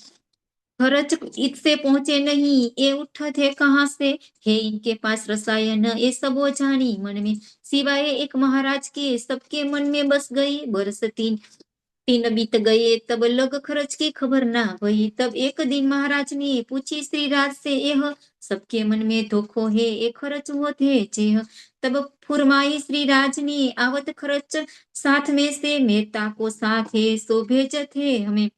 Speaker 5: खर्च इससे पहुंचे नहीं ये उठ थे कहाँ से, है इनके पास रसायन ये सबो जानी मन में। सिवाय एक महाराज के सबके मन में बस गई, बरस तीन बीत गए तब लग खर्च की खबर ना भई। तब एक दिन महाराज ने पूछी श्री राज से यह, सबके मन में धोखो है ये खर्च वो थे जेह। तब फुरमाई श्री राज ने आवत खर्च साथ में से, मेहता को साथ है सो भेजत है हमें।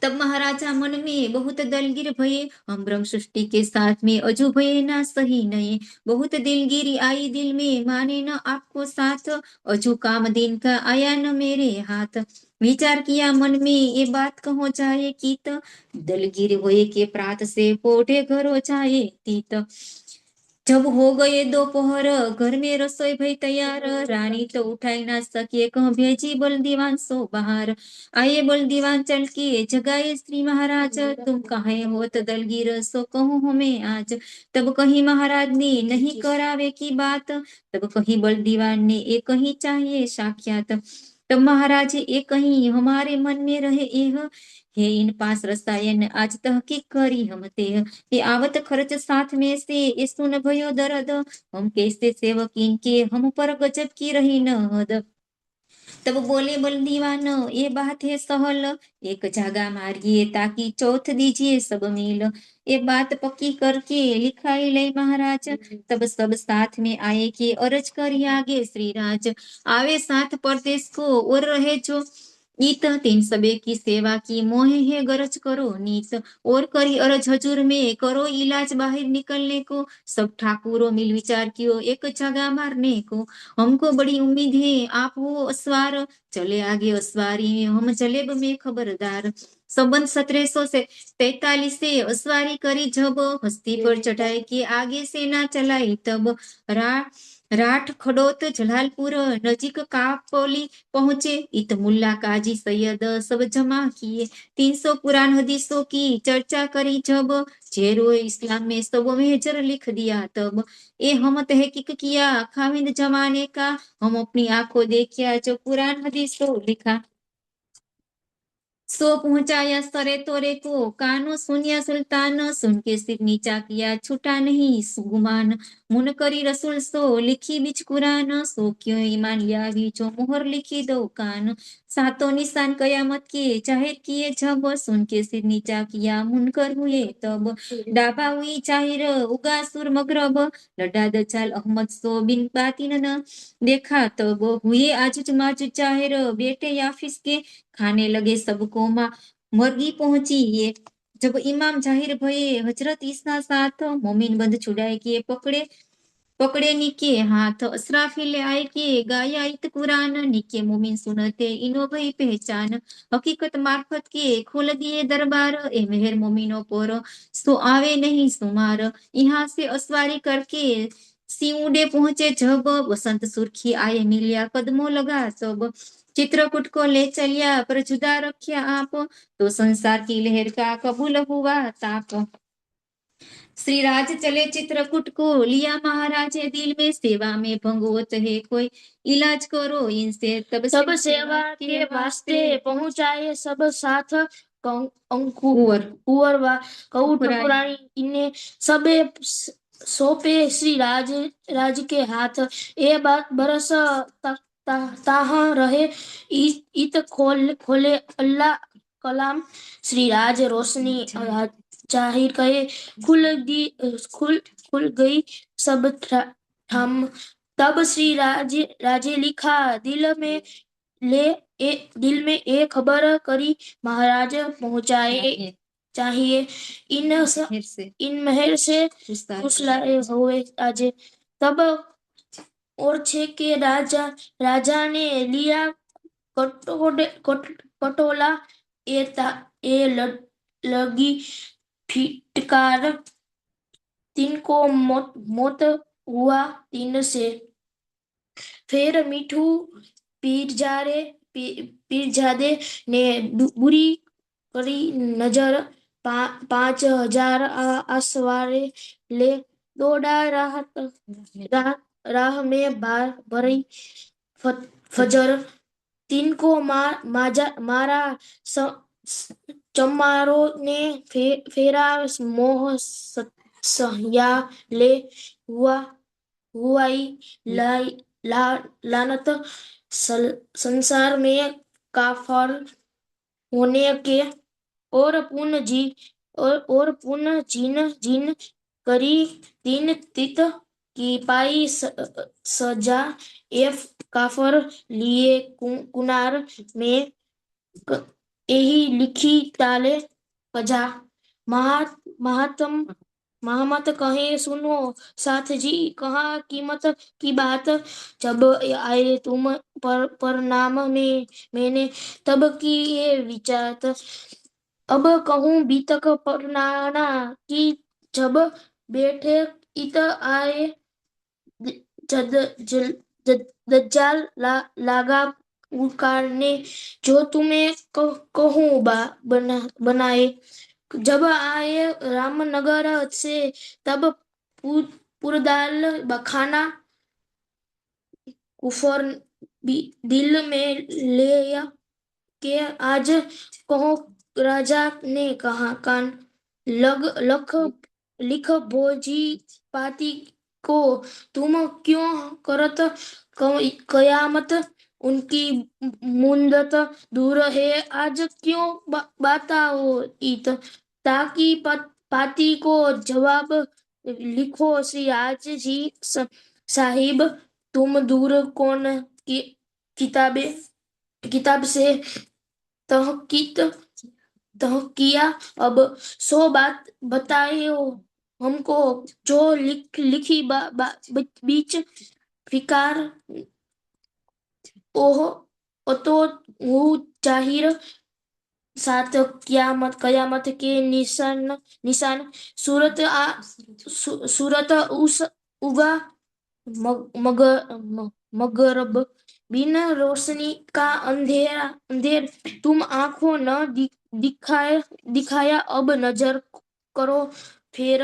Speaker 5: तब महाराजा मन में बहुत दलगिर भये, हम ब्रह्म सृष्टि के साथ में अजू भये ना सही नहीं। बहुत दिलगिरी आई दिल में माने न आपको साथ, अजू काम दिन का आया न मेरे हाथ। विचार किया मन में ये बात कहो जाए कीत, दलगिर होए के प्रात से पोढ़े घरो जाए तीत। जब हो गए दोपहर घर में रसोई भई तैयार, रानी तो उठाई ना सके कह भेजी बल दीवान सो बाहर। आए बल दीवान चल के जगाए श्री महाराज, तुम कहे हो तो दलगीर सो कहूँ हमें आज। तब कहीं महाराज ने नहीं करावे की बात, तब कहीं बल दीवान ने एक कहीं चाहिए साक्षात। तब महाराज एक कहीं हमारे मन में रहे एह, हे इन पास रसायन आज तहकीक करी हम ते। ये आवत खर्च साथ में से ये सुन भयो दर्द, हम कैसे सेवक इनके हम पर गजब की रही न हद। तब बोले बल दीवान ये बात है सहल, एक जागा मारिए ताकि चौथ दीजिए सब मिल। ये बात पक्की करके लिखाई ले महाराज, तब सब साथ में आए कि अरज करी आगे श्री राज। आवे साथ परदेश को और रहे जो ईत, तीन सबे की सेवा की मोहे है गरज करो नीत। और करी अरज हजूर में करो इलाज बाहर निकलने को, सब ठाकुरों मिल विचार कियो एक जगह मारने को। हमको बड़ी उम्मीद है आप हो असवार, चले आगे असवारी में हम जलेब में खबरदार। संबंध 1743 से असवारी करी जब, हस्ती पर चढ़ाई के आगे से ना चलाई तब। राठ खड़ोत जलालपुर नजीक कापोली पहुंचे। इत मुल्ला काजी सैयद सब जमा किए। 300 कुरान हदीसों की चर्चा करी जब, जेरो इस्लाम में सब मेजर लिख दिया तब। ए हम तहकीक किया खाविंद जमाने का, हम अपनी आंखों देखिया जो कुरान हदीसों लिखा। सो पहुंचाया सरे तोरे को, कानो सुनिया सुल्तान, सुन के सिर नीचा किया छूटा नहीं सुगुमान। मुनकरी रसूल सो लिखी बिच कुरान, सो क्यों ईमान लिया जो मोहर लिखी दो कान। सातों निशान कयामत के जाहिर किए जब, सुन के सिर नीचा किया मुनकर हुए तब। डाबा हुई जाहिर उगा सुर मगरब, लड्डा दचाल अहमद सो बिन बातिन न देखा तब। हुए आजुज माजुज जाहिर बेटे याफिस के, खाने लगे सबको माँ मरगी पहुंची ये। जब इमाम जाहिर भये हजरत ईसा साथ, मोमिन बंद छुड़ाए किए पकड़े पकड़े निके हाथ। असराफिल आए किए गाया इत कुरान, निके मोमिन सुनते इनो भई पहचान। हकीकत मार्फत के खोल दिए दरबार, ए मेहर मोमिनो पर सो आवे नहीं सुमार। यहाँ से असवारी करके सीउडे पहुंचे जब, बसंत सुर्खी आए मिलिया कदमों लगा सब। चित्रकूट को ले चलिया पर जुदा रखिया आप, तो संसार की लहर का कबूल हुआ ताप। श्री राज चले चित्रकूट को, लिया महाराज दिल में, सेवा में भंगोत है कोई, इलाज करो इनसे तब
Speaker 3: सब सेवा के वास्ते पहुंचाए सब साथ। अंकुर कुंवर व कऊट पुरानी इन्हें सबे सौंपे श्री राज के हाथ। ए बात बरस ताहा रहे इत खोले अल्लाह कलाम। श्री राज रोशनी जाहिर कहे खुल गई सब ठाम। तब श्री राजे लिखा दिल में दिल में एक खबर करी, महाराज पहुंचाए चाहिए इन मेहर से कुशलाए हुए आज। तब और छे के राजा ने लिया कटोला, ए लगी फिटकार, तिनको मौत हुआ तीन से। फिर मीठू पीरजादे ने बुरी करी नजर, 5,000 आसवारे ले दौड़ा राह में भरी फजर। तिनको मारा चमारो ने फेरा मोह सया ले हुआई लानत संसार में काफर होने के। और पुन जिन करी तीन तित की पाई सजा, एफ काफर लिए कुनार में यही लिखी ताले पजा। महामत कहे सुनो साथ जी, कहा कीमत की बात। जब आए तुम पर नाम में मैंने तब की ये विचार। अब कहूँ बीतक परनाना की, जब बैठे इत आए दज्जाल लागा उकारने। जो तुम्हें कहूँ बनाए। जब आए रामनगर से तब पुरदाल बखाना, कुफर दिल में ले के आज कहो राजा ने कहा कान। लख लिख भोजी पाती को, तुम क्यों करत कयामत। उनकी मुंदत दूर है आज क्यों बताओ इत। ताकि पाती को जवाब लिखो श्री आज जी साहिब। तुम दूर कौन की किताब से तहकिया। अब 100 बात बताए हमको, जो लिखी बीच फिकार। ओह तो वो जाहिर साथ कयामत के निशान। सूरत उस उगा मगरब बिना रोशनी का अंधेरा अंधेर तुम आंखों न दिखाया अब नजर करो फिर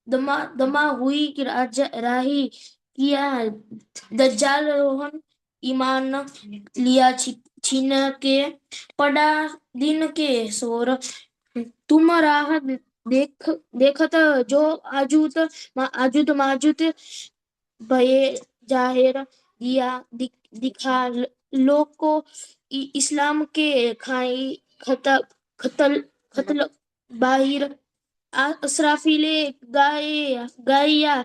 Speaker 3: दमा हुई कि राही किया दज्जाल रोहन ईमान लिया छीन के पड़ा दिन के सोर तुम राह देखत जो आजुत माजुत भये जाहिर दिखा लोग को इस्लाम के खाई खतल खतल बाहिर असराफिले गाया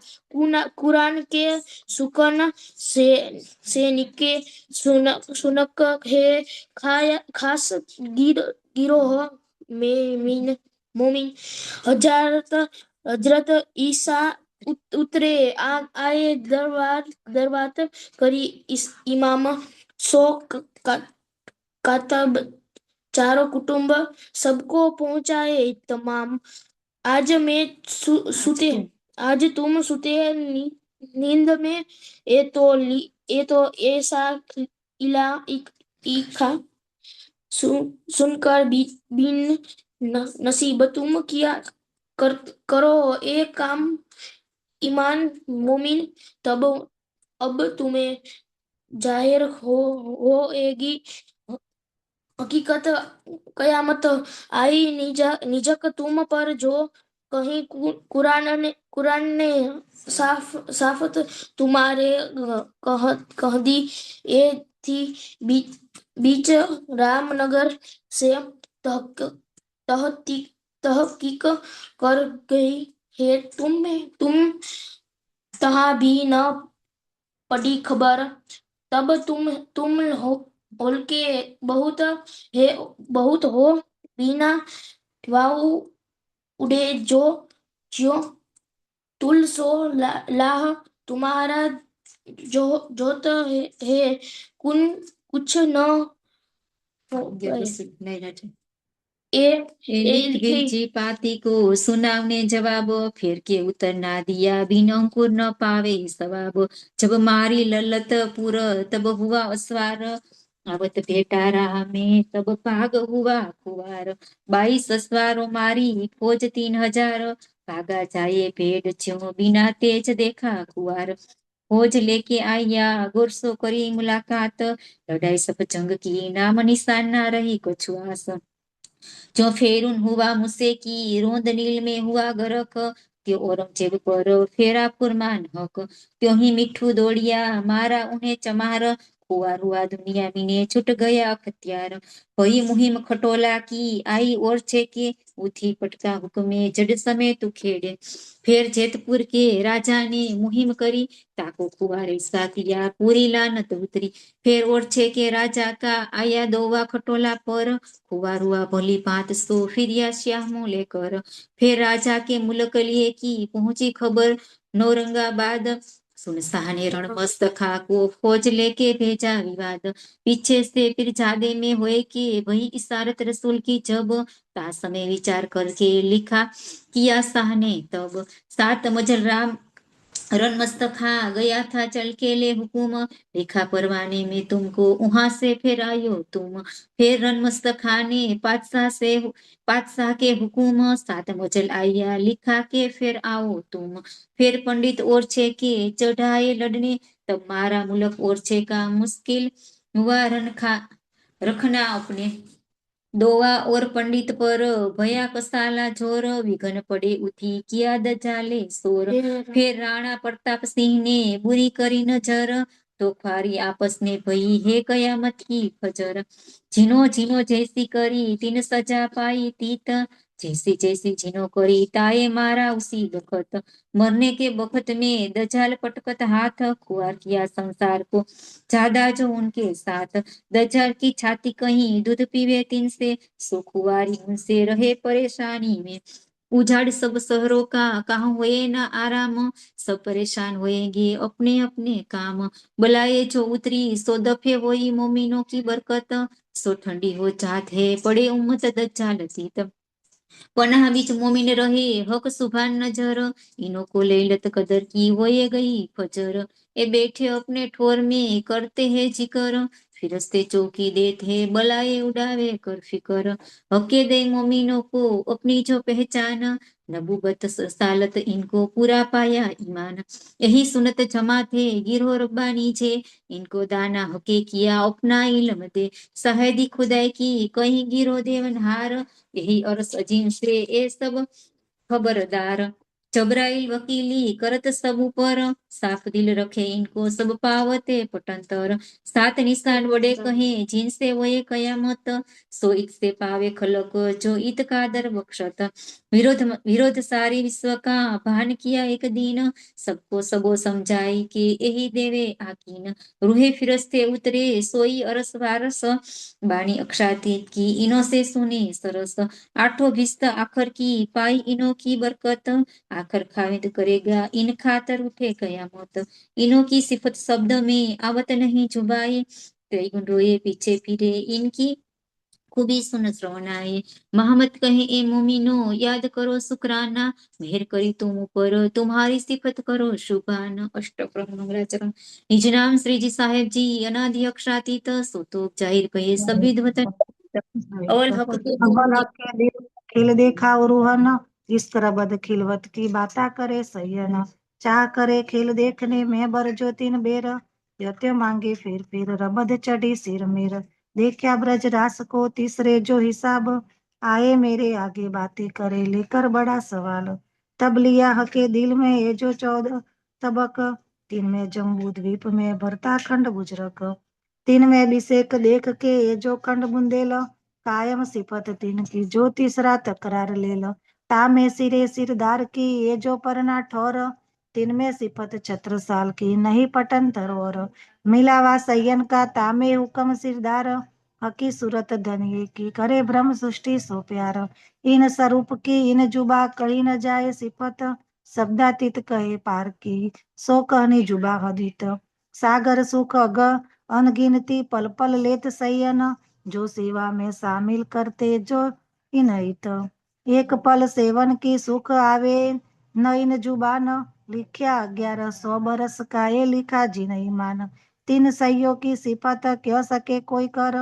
Speaker 3: कुरान के सुकन से निके सुनक है खास गिरोह में मोमिन हजरत ईसा उतरे आए दरबार करी इस इमाम सो कातब चारों कुटुंब सबको पहुंचाए तमाम आज मैं सुते आज तुम सुते नींद में ये तो ऐसा इखा सुनकर बिन नसीब तुम किया करो एक काम ईमान मोमिन तब अब तुम्हें जाहिर होएगी हकीकत कयामत आई निजक तुम पर जो कहीं कुरान ने साफत तुम्हारे कह दी ये थी बीच रामनगर से तहकीक कर गई है तुम तहाँ भी न पड़ी खबर तब तुम होलके बहुत हो बिना वाऊ उड़े जो तुल सो लाह तुम्हारा जोत है कुछ न
Speaker 5: जी पाती को सुनावने जवाब फिर के उतर ना दिया बिन अंकुर न पावे सवाब जब मारी ललत पुर तब हुआ अस्वार आवत भेटा राह में तब भाग हुआ कुवार 22 अस्वारों मारी फौज 3000 भागा जाए भेड़ ज्यों बिना तेज देखा कुवार फौज लेके आया गुरसो करी मुलाकात लड़ाई सब जंग की नाम निशान ना रही कछुआस जो फेरून हुआ मुझसे की रोंद नील में हुआ गरक त्यो औरंगजेब पर फेरा फुरमान हक त्यों ही मिठू दौड़िया मारा उन्हें चमार कुआर हुआ दुनिया मीने छूट गया अख्तियार भई मुहिम खटोला की आई और छे के उठी पटका हुक्मे जड समय तू खेड़े फिर जेतपुर के राजा ने मुहिम करी ताको कुआरे सातिया पूरी लानत उतरी फिर ओरछे के राजा का आया दोवा खटोला पर कुवार हुआ भली बात सो फिरिया श्यामो लेकर फिर राजा के मुल्क लिए की पहुंची खबर नौरंगाबाद सुनसान रण मस्त खा को फौज लेके भेजा विवाद पीछे से फिर जादे में हुए कि वही इशारत रसूल की जब ता समय विचार करके लिखा किया शाह ने तब 7 मजल राम रन मस्त खा गया था चल के ले हुकुम लिखा परवाने में तुमको वहां से फिर आयो तुम फिर रन मस्त खा ने पातशाह के हुकुम 7 मजल आया लिखा के फिर आओ तुम फिर पंडित ओरछे के चढ़ाए लड़ने तब मारा मुल्क ओरछे का मुश्किल हुआ रखना अपने दोवा और पंडित पर भया कसाला जोर विघन पड़े उठी किया दजाले सोर फिर राणा प्रताप सिंह ने बुरी करी नजर तो ख्वारी आपस ने भई है कयामत की फजर जीनो जीनो जैसी करी तीन सजा पाई तीत जैसी जैसी जीनो करी ताए मारा उसी वक्त मरने के वक्त में दजाल पटकत हाथ खुआर किया संसार को ज्यादा जो उनके साथ दज्जाल की छाती कहीं दूध पीवे तीन से सुखुआरी उनसे रहे परेशानी में उजाड़ सब शहरों का कहाँ हुए ना आराम सब परेशान होएंगे अपने अपने काम बलाए जो उतरी सो दफे हुई मोमिनों की बरकत सो ठंडी हो जात है पड़े उम्मत दज्जाल तीत पनाह बीच मोमिन रहे हक सुभान नजर, इनको लेलत कदर की होए गई फजर। ए बैठे अपने ठोर में करते हैं जिक्र, फिरस्ते चौकी देते हैं बलाए उड़ावे कर फिकर। हके दे मोमिनों को अपनी जो पहचान, नबूबत सालत इनको पूरा पाया ईमान। यही सुनत जमा थे गिरो रब्बानी जे, इनको दाना हके किया अपना इल्म दे। शायदी खुदाई की कहीं गिरो देवनहार, यही अरस अजीम से ए सब खबरदार। जबराइल वकीली करत सब ऊपर, साफ दिल रखे इनको सब पावते पटंतर। सात निशान वडे कहे जिनसे वये कयामत, सो इत से पावे खलक जो इत कादर बख्शत। विरोध सारी विश्व का भान किया एक दिन, सबको सबो समझाई कि यही देवे आकीन। रूहे फिरस्ते उतरे सोई अरस वारस, बाणी अक्षातीत की इनो से सुने सरस। आठों भिस्त आखर की पाई इनो की बरकत, आखर खाविद करेगा इन खातर उठे कयामत। इनो की सिफत शब्द में आवत नहीं जुबाई, कई रोए पीछे फिरे इनकी खूबी सुन श्रवणाए। मोहम्मद कहे ए मोमिनो याद करो शुक्राना, मेहर करी तुम ऊपर तुम्हारी सिफत करो शुभाना। अष्टप्रभु मंगलाचरण। निज नाम श्रीजी साहेब जी अनादि अक्षरातीत, सो तो जाहिर कहे सभी वतन अवल हक के
Speaker 6: अव्वल हक के दिल खिल देखा उरुहन, इस तरह बद खिलवत की बाता करे सैयन। चाह करे खिल देखने में बर जो तीन बेर, यत्य मांगे फिर रबद चढ़ी सिर मेर। देखा ब्रज रास को तीसरे जो हिसाब, आए मेरे आगे बातें करे लेकर बड़ा सवाल। तब लिया हके दिल में ये जो 14 तबक, तीन में जम्बू द्वीप में भरता खंड बुजरक। तीन में अभिषेक देख के ये जो खंड बुंदेल, कायम सिफत तीन की जो तीसरा तकरार ले लो। तामे सिरे सिरदार की ये जो परना ठोर, तीन में सिफत छत्रसाल की नहीं पटन तरोर। मिलावा सयन का तामे हुक्म सिरदार, हकी सूरत धनिये की करे ब्रह्म सृष्टि सो प्यार। इन स्वरूप की इन जुबा कही न जाए सिफत, शब्दातीत कहे पार की सो कहनी जुबा हदित। सागर सुख अग अनगिनती पल पल लेत सयन, जो सेवा में शामिल करते जो इनहित। एक पल सेवन की सुख आवे न इन जुबान, लिख्या 1100 बरस का ये लिखा जी नहीं मान। तीन सैयों की सिफत कह सके कोई कर,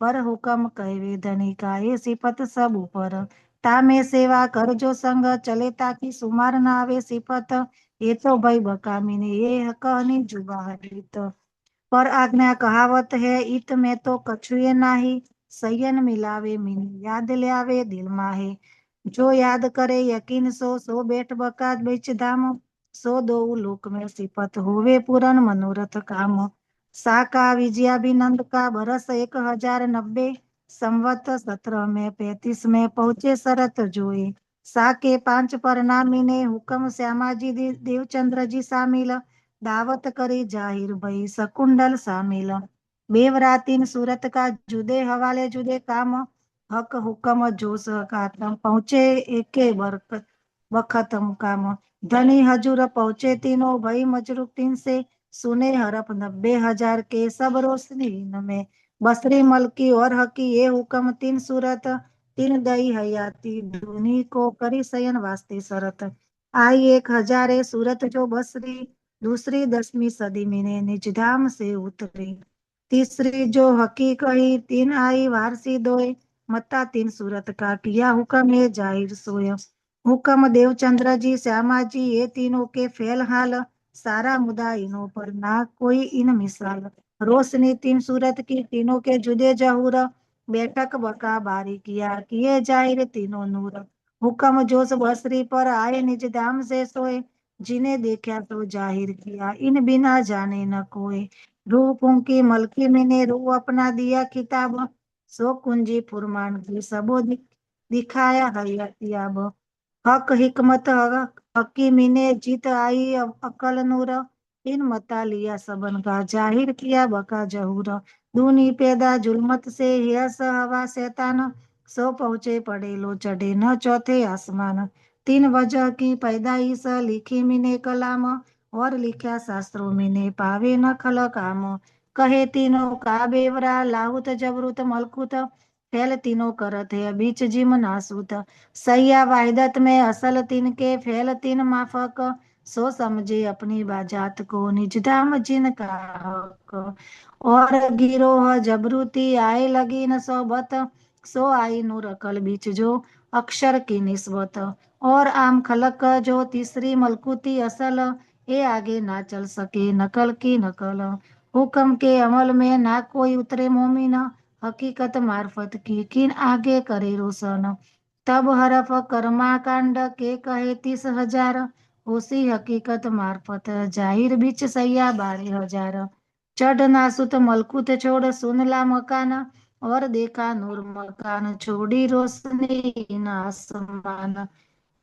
Speaker 6: पर हुक्म कहवे धनी का ये सिफत सब ऊपर। तामे सेवा कर जो संग चले ताकि सुमार न आवे सिफत, ये तो भाई बकामी ने ये कहनी जुबा हरित। पर आज्ञा कहावत है इत में तो कछुए नाही, सयन मिलावे मिनी याद ले आवे दिल माहे। जो याद करे यकीन सो बेट बका बिच धाम, सो दो लोक में सिफत होवे पूरन मनोरथ काम। साका विजयाभिनंद का बरस 1090, संवत 17 में 35 में पहुंचे शरत जोए। साके 5 परनामी ने हुक्म श्यामाजी देवचंद्र जी शामिल, दावत करी जाहिर भई सकुंडल शामिल। बेवरातीन सूरत का जुदे हवाले जुदे काम, हक हुक्म जोश खातम पहुंचे एके वखत मुकाम। धनी हजूर पहुंचे तीनों भई मजरूक तीन से, सुने हरफ 90,000 के सब रोशनी में। बसरी मलकी और हकी ये हुक्म तीन सूरत, तीन दई हयाती दूनी को करी सयन वास्ते शरत। आई 1,000 सूरत जो बसरी, दूसरी 10वीं सदी में निज धाम से उतरी। तीसरी जो हकी कही तीन आई वारसी दोए, मत्ता तीन सूरत का किया हुक्म ये जाहिर सोय। हुक्म देवचंद्र जी श्यामा जी ये तीनों के फेल हाल, सारा मुदा इनों पर ना कोई इन मिसाल। रोशनी तीन सूरत की तीनों के जुदे जहूर, बैठक बका बारी किया किए जाहिर तीनों नूर। हुक्म जोश बसरी पर आए निज धाम से सोए, जिन्हें देखा तो जाहिर किया इन बिना जाने न कोई। रूह फूंकी मलकी मैंने रूह अपना दिया किताब, सो कुंजी फुरमान की सबो दिखाया हयातियाब। हक हिकमत हकीमी ने जीत आई अकल नूर, इन मता लिया सबन का जाहिर किया बका जहूर। दूनी पैदा जुल्मत से यस हवा शैतान, सो पहुंचे पड़े लो चढ़े न चौथे आसमान। तीन वजह की पैदाइश लिखी मीने कलाम, और लिखा शास्त्रों में पावे न खल काम। कहे तीनों का बेवरा लाहुत जबरूत मलकुत, फैल तीनों करत है बीच जिम नासूत। सैया वाहिदत में असल तीन के फैल तीन माफक। सो समझे अपनी बाजात को निज धाम जिनका हक। और गिरोह जबरूती आए लगी न सोबत। सो आई नूर अकल बीच जो अक्षर की निस्बत। और आम खलक जो तीसरी मलकुती असल। ये आगे ना चल सके नकल की नकल। हुक्म के अमल में ना कोई उतरे मोमिन। हकीकत मार्फत की किन आगे करे रोशन। तब हरफ कर्मा कांड के कहे 30,000। होसी हकीकत मार्फत जाहिर बीच सैया 12,000। चढ़ नासुत मलकुत छोड़ सुनला मकान। और देखा नूर मकान छोड़ी रोशनी न आसमान।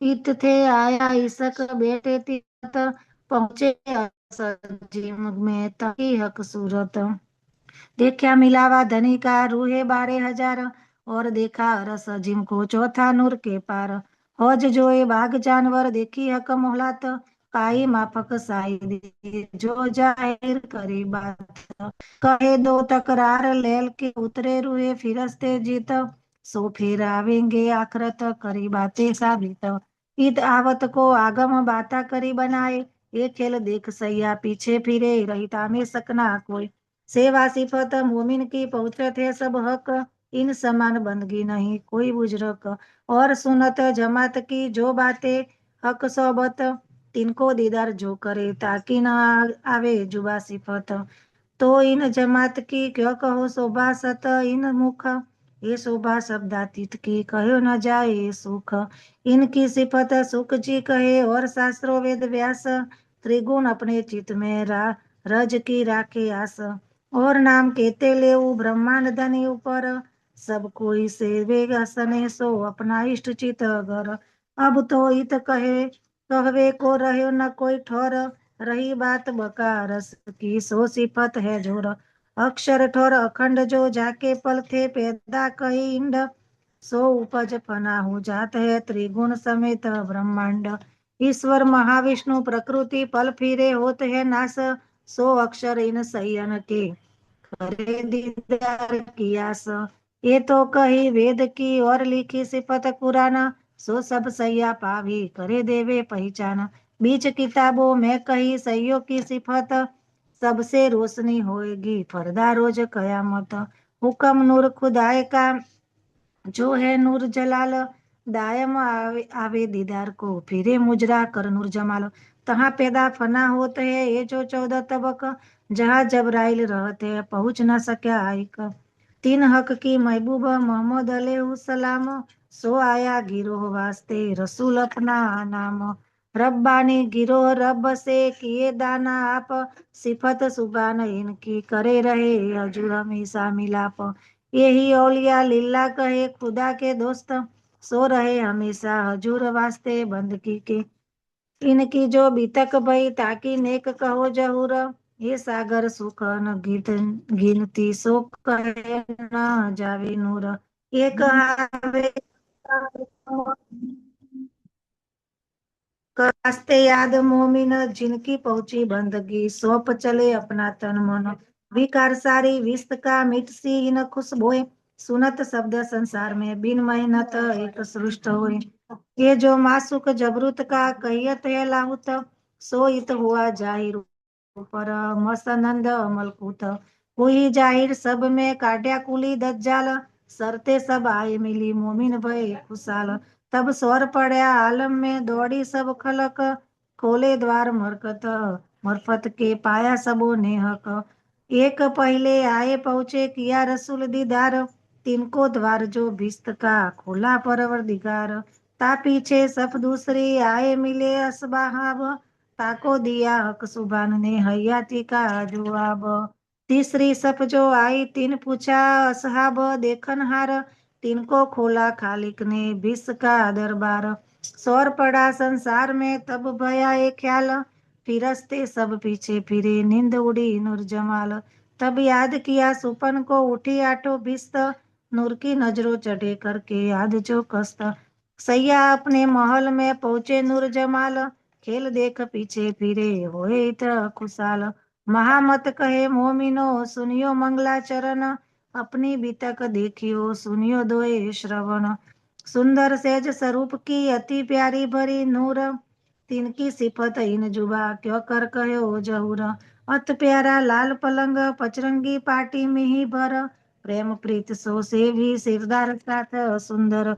Speaker 6: इत थे आया इसक बेटे तीरथ। पहुंचे जिम में तकी हक सूरत। देखा मिलावा धनी का रूहे 12,000। और देखा रस जिम को चौथा नूर के पार। हौज जोए बाघ जानवर देखी हक मोहलात। काई माफक साई दी जो जाहिर करी बात। कहे दो तकरार लेल के उतरे रूहे फिरस्ते जीत। सो फिर आवेंगे आखरत करी बातें साबित। ईद आवत को आगम बाता करी बनाए। ये खेल देख सैया पीछे फिरे रहता में सकना कोई। सेवा सिफत मोमिन की पहुंचत है सब हक। इन समान बंदगी नहीं कोई बुजरक। और सुनत जमात की जो बातें हक सोबत। तिनको दीदार जो करे ताकि न आवे जुबा सिफत। तो इन जमात की क्यों कहो शोभा सत इन मुख। ये शोभा शब्दातीत की कहो न जाए ये सुख। इनकी सिफत सुख जी कहे और शास्त्रों वेद व्यास। त्रिगुण अपने चित में रज की राखे आस। और नाम कहते ले ब्रह्मांड धनी ऊपर। सब कोई सेवे असने सो अपना इष्ट चित अगर। अब तो इत कहे कहवे को रहे न कोई ठोर। रही बात बकारस की सो सिफत है जोर। अक्षर ठोर अखंड जो जाके पल थे पैदा कही इंड। सो उपज फना हो जात है त्रिगुण समेत ब्रह्मांड। ईश्वर महाविष्णु प्रकृति पल फिरे होत है नाश। सो अक्षर इन संयन के करे दीदार कियास। ये तो कही वेद की और लिखी सिफत कुराना। सो सब सैया पावी करे देवे पहचान। बीच किताबों में कही सैयों की सिफत। सबसे रोशनी होएगी फरदा रोज कयामत। हुक्म नूर खुदाए का जो है नूर जलाल। दायम आवे दीदार को फिरे मुजरा कर नूर जमाल। तहाँ पैदा फना होते है ये जो 14 तबक। जहाँ जबराइल रहते हैं पहुंच न सक्या आइक। तीन हक की महबूब मोहम्मद अलैहिस्सलाम। सो आया गिरोह वास्ते रसूल अपना नाम। रब्बानी गिरोह रब से किए दाना आप। सिफत सुबान इनकी करे रहे हजूर हमेशा मिलाप। यही औलिया लिल्ला कहे खुदा के दोस्त। सो रहे हमेशा हजूर वास्ते बंदगी के। इनकी जो बीतक भई ताकि नेक कहो जहूर। ये सागर सुख न गीत गिनती सो कहे न जावे नूर। ये कहावे रास्ते याद मोमिन जिनकी पहुंची बंदगी सौंप चले अपना तन मन। विकार सारी विस्त का मिट सी इन खुशबोए। सुनत शब्द संसार में बिन मेहनत एक सृष्ट होए। ये जो मासुक जबरूत का कहियत है लाहुत। सो इत हुआ जाहिर ऊपर मसनंद मलकूत। हुई जाहिर सब में काट्या कुली दज्जाल। सरते सब आए मिली मोमिन भय खुशाल। तब स्वर पड़ा आलम में दौड़ी सब खलक। खोले द्वार मरफत के पाया सबो ने हक। एक पहले आए पहुंचे किया रसूल दीदार। तिनको द्वार जो भिस्त का खोला परवरदिगार। ता पीछे सब दूसरी आए मिले असबाहब। ताको दिया हक सुबान ने हयाती का जवाब। तीसरी सफ जो आई तीन पूछा असहाब देखन हार। तिनको खोला खालिक ने भिस का दरबार। सौर पड़ा संसार में तब भया एक ख्याल। फिरस्ते सब पीछे फिरे नींद उड़ी नूर जमाल। तब याद किया सुपन को उठी आठो भिस्त। नूर की नजरों चढ़े करके याद जो कस्त। सैया अपने महल में पहुंचे नूर जमाल। खेल देख पीछे फिरे होए इतना खुशाल। महामत कहे मोमिनो सुनियो मंगला चरण। अपनी बीतक देखियो सुनियो दोए श्रवण। सुंदर सेज स्वरूप की अति प्यारी भरी नूर, तिनकी सिफत इन जुबा क्यों कर कहो जहूर। अत प्यारा लाल पलंग पचरंगी पाटी मिही भर, प्रेम प्रीत सो सेवी सिरदार साथ सुंदर।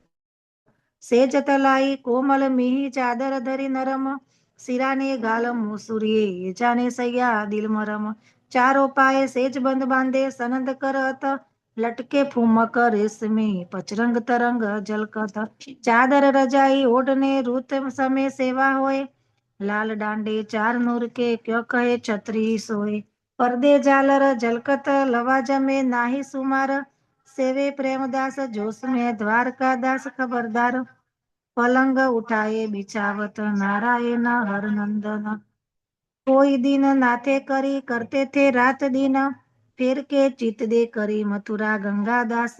Speaker 6: सेज तलाई कोमल मिही चादर धरी नरम, सिराने गाल मुसुरिये जाने सैया दिल मरम। चारों पाए सेज बंद बांधे सनंद करत, लटके फूमक रेशमी पचरंग तरंग झलकत। चादर रजाई ओढ़ने रुत समय सेवा होए, लाल डांडे चार नूर के क्यों कहे छतरी सोए। पर्दे झालर झलकत लवाज में नाही सुमार, सेवे प्रेमदास जोश में द्वारका दास खबरदार। पलंग उठाए बिछावत नारायण हर नंदन, कोई दिन नाथे करी करते थे रात दिन, फिर के चित दे करी मथुरा गंगा दास।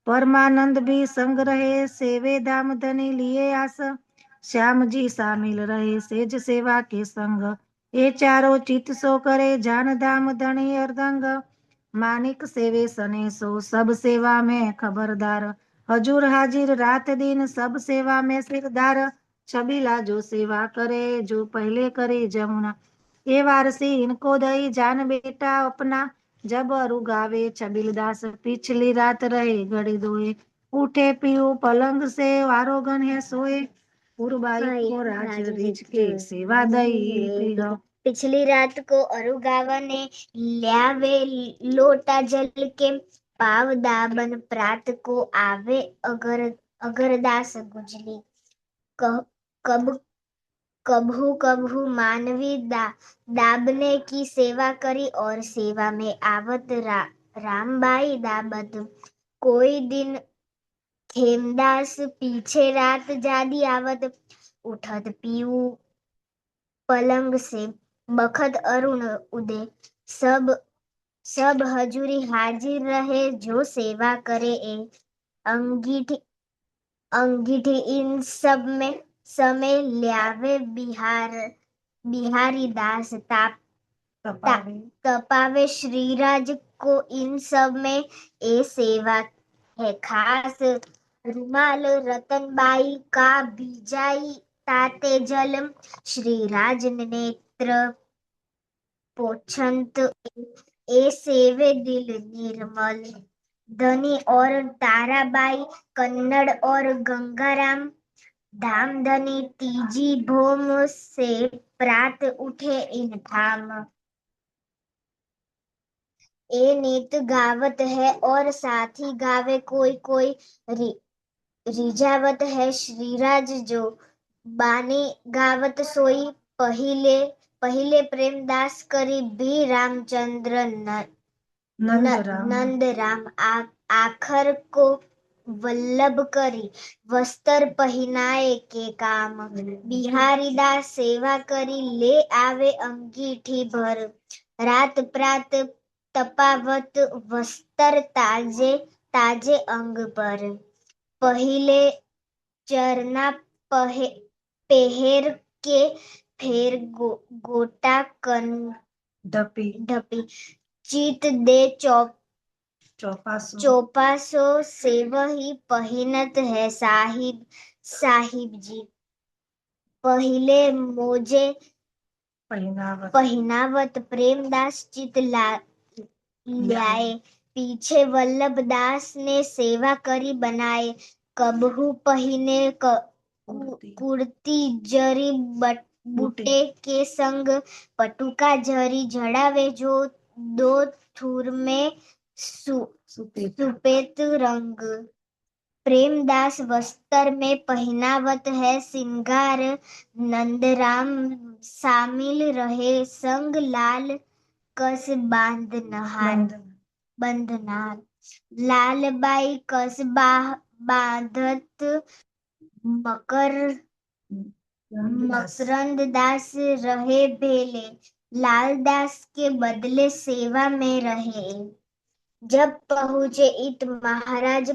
Speaker 6: परमानंद भी संग रहे सेवे धाम धनी लिए आस, श्याम जी शामिल रहे सेज सेवा के संग। ये चारों चित सो करे जान धाम धनी अर्धंग, मानिक सेवे सने सो सब सेवा में खबरदार। हजूर हाजिर रात दिन सब सेवा में सिरदार, छबीला जो सेवा करे जो पहले करे जमुना। ये वारसी इनको दई जान बेटा अपना, जब अरु गावे छबीलदास पिछली रात रहे घड़ी दोए। उठे पीऊ पलंग से वारोगन है सोए, पुरबाई को राज रिझ के सेवा दई पीगो।
Speaker 7: पिछली रात को अरुगावा ने ल्यावे लोटा जल के, पाव दाबन प्रात को आवे अगरदास गुजली। कब कभू कभू मानवी दाबने की सेवा करी और सेवा में आवत रामबाई दाबत। कोई दिन खेमदास पीछे रात जादी आवत, उठत पीऊ पलंग से बखत अरुण उदय। सब हजूरी हाजिर रहे जो सेवा करे ए, अंगीठी इन सब में समय ल्यावे बिहारी दास तपावे श्रीराज को इन सब में ए सेवा है खास। रुमाल रतनबाई का बीजाई ताते जल, श्रीराज नेत्र पोछंत ए सेवे दिल निर्मल। धनी और ताराबाई कन्नड़ और गंगाराम, धाम धनी तीजी भोम से प्रात उठे इन धाम। ए नीत गावत है और साथी गावे कोई कोई, रिझावत है श्रीराज जो बानी गावत सोई। पहिले प्रेमदास करी भी रामचंद्र नंदराम आखर को वल्लभ करी वस्त्र पहनाए के काम। बिहारी दास सेवा करी ले आवे अंगीठी भर, रात प्रात तपावत वस्त्र ताजे अंग पर। पहिले चरना पहेर के फेर गोटा कन ढपी। चित दे चौपासो सेवही पहिनत है साहिब जी। पहिले मोजे पहिनावत प्रेमदास चित ल्याए, पीछे वल्लभ दास ने सेवा करी बनाए। कबहू पहिने कुर्ती जरी बूटे के संग, पटुका जरी जड़ावे जो दो थूर में सुपेत रंग। प्रेमदास वस्त्र में पहनावत है सिंगार, नंदराम शामिल रहे संग लाल कस बंधनार। लालबाई कस बांधत मकरंद दास रहे भेले, लालदास के बदले सेवा में रहे। जब पहुँचे इत महाराज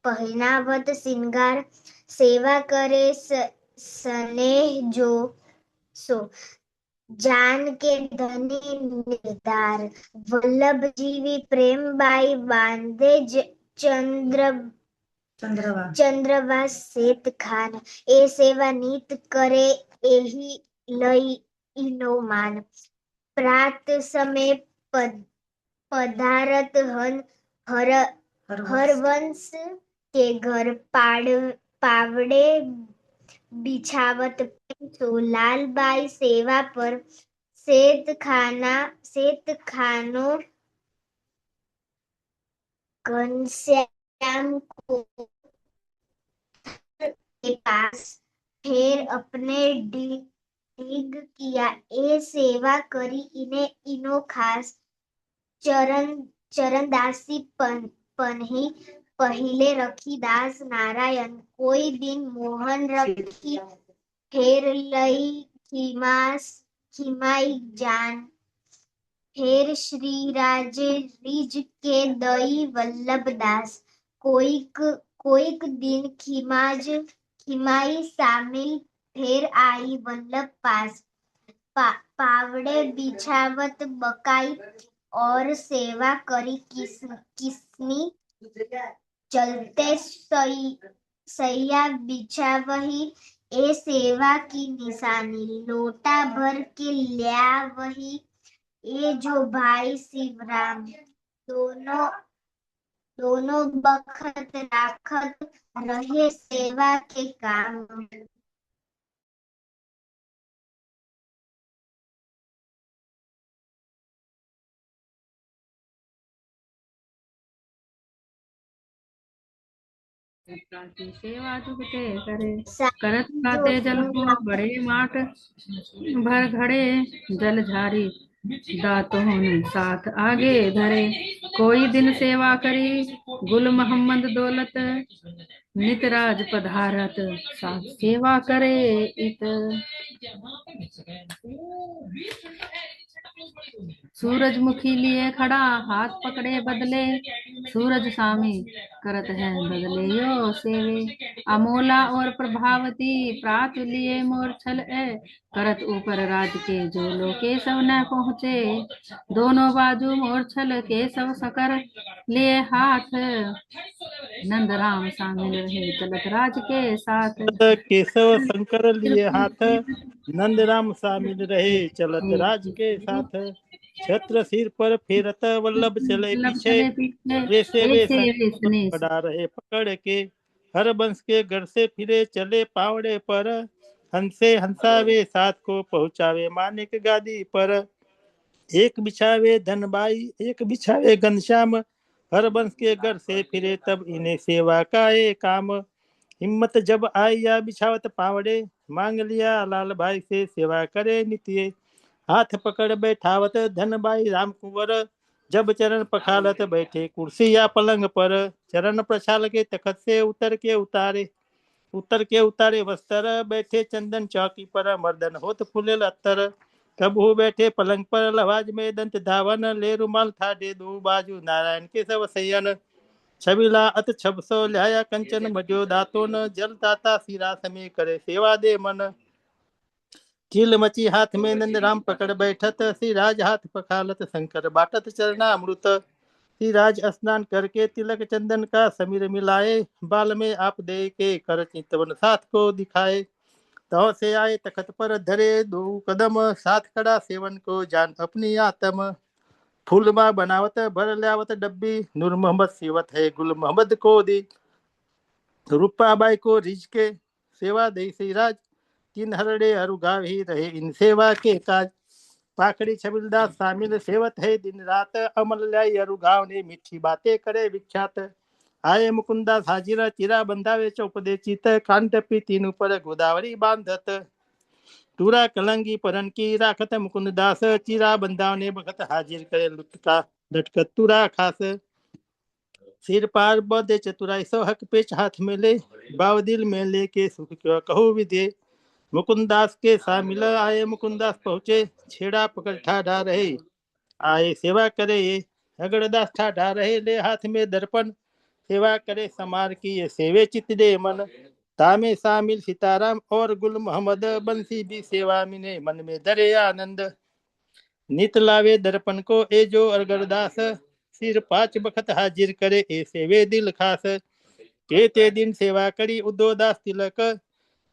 Speaker 7: पहनावत सिंगार, सेवा करे स्नेह जो सो। जान के धनी निर्धार वल्लभ जीवी प्रेम बाई बांधे चंद्रवा सेत खान ए सेवा नीत करे एही लई इनो मान प्रात समय पधारत हरवंश के घर पावड़े बिछावत तो लालबाई सेवा पर सेत खानो घनश्याम को के पास फिर अपने डिग किया ए सेवा करी इने इनो खास चरणदासी पन्ही पहिले रखी दास नारायण कोई दिन मोहन रखी फेर लई खिमाई जान फेर श्री राजे रिज के दई वल्लभ दास कोईक दिन खिमाई शामिल फेर आई वल्लभ पास पावड़े बिछावत बकाई और सेवा करी किसनी चलते सैया बिछावही ए सेवा की निशानी लोटा भर के लिया वही ये जो भाई शिवराम दोनों बखत राखत रहे सेवा के काम
Speaker 8: की सेवा जुगते करे करत खाते जल को बड़े माट भर घड़े जल झारी दातों ने साथ आगे धरे कोई दिन सेवा करी गुल मोहम्मद दौलत नितराज पधारत साथ सेवा करे इत सूरजमुखी लिए खड़ा हाथ पकड़े बदले सूरज स्वामी करत है बदले यो सेवे अमोला और प्रभावती प्रात लिए मोर छल ए करत ऊपर राज के जो लो केशव न पहुँचे दोनों बाजू मोर छल केशव सकर लिए हाथ नंद राम शामिल रहे चलत राज के साथ
Speaker 9: केशव शंकर लिए हाथ नंद राम शामिल रहे चलत राज के साथ छत्र सिर पर फेरत वल्लभ चले पीछे वैसे वे खड़ा रहे पकड़ के हर वंश के घर से फिरे चले पावड़े पर हंसे हंसावे साथ को पहुंचावे मानिक गादी पर एक बिछावे धनबाई एक बिछावे घनश्याम हर वंश के घर से फिरे तब इन्हें सेवा का ये काम हिम्मत जब आई या बिछावत पावड़े मांग लिया लाल भाई से सेवा करे नित्य हाथ पकड़ बैठावत धनबाई राम कुंवर जब चरण पखालत बैठे कुर्सी या पलंग पर चरण प्रछाल के तखत से उतर के उतारे वस्त्र बैठे चंदन चौकी पर मर्दन होत फुलेल अत्तर कबहू बैठे पलंग पर लवाज में दंत धावन ले रुमाल था दे दो बाजू नारायण के सब सैयन छबिला अत छब सो ल्याया कंचन मजो दातो न जल ताता सिरा समय करे सेवा दे मन कील मची हाथ में नंद राम पकड़ बैठत श्री राज हाथ पखालत शंकर बाटत चरणामृत श्री राज स्नान करके तिलक चंदन का समीर मिलाए बाल में आप दे के कर चितवन साथ को दिखाए तो से आए तखत पर धरे दो कदम साथ खड़ा सेवन को जान अपनी आत्म फूलमा बनावत भर ल्यावत डब्बी नूर मोहम्मद सेवत है गुल मोहम्मद को दी रूपाबाई को रिज के सेवा दे श्री राज तीन हरड़े अरुगाव ही रहे इन सेवा के काज पाखड़ी छबिलदास शामिल सेवत है दिन रात अमल लाई अरुगाव ने मीठी बातें करे विख्यात आए मुकुंदास हाजिरा चिरा बंधावे चौपदे चित कांट पी तीन ऊपर गोदावरी बांधत टूरा कलंगी परन की राखत मुकुंदास चिरा बंधाव ने बखत हाजिर करे लुटका लटकत तुरा खास सिर पार बदे चतुराई सो हक पेच हाथ में ले बावदिल में लेके सुख क्यों कहो विदे मुकुंदास के शामिल आए मुकुंदास पहुंचे छेड़ा पकड़ ठाढ़ा रहे आए सेवा करे ये अगड़दास ठाढ़ा रहे ले हाथ में दर्पण सेवा करे समार की ये सेवे चित दे मन तामे शामिल सीताराम और गुल मोहम्मद बंसी भी सेवा मिने मन में धरे आनंद नित लावे दर्पण को ए जो अरगरदास सिर 5 बखत हाजिर करे ऐसे वे दिल खास के ते दिन सेवा करी उदोदास तिलक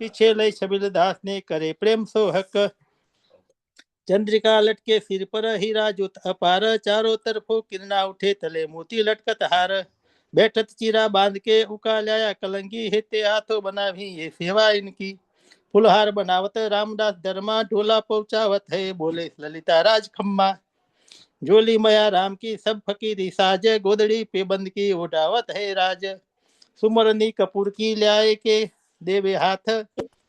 Speaker 9: पीछे लय छबिल दास ने करे प्रेम सो हक चंद्रिका लटके सिर पर हीरा जुत अपार चारों तरफों किरणा उठे तले मोती लटकत हार बैठत चीरा बांध के उका लाया कलंगी हेते हाथों बना भी ये सेवा इनकी फुलहार बनावत रामदास धर्मा ढोला पहुंचावत है बोले ललिता राज खम्मा झोली मया राम की सब फकीरी साज गोदड़ी पे बंद की उठावत है राज सुमरनी कपूर की ल्याए के देवे हाथ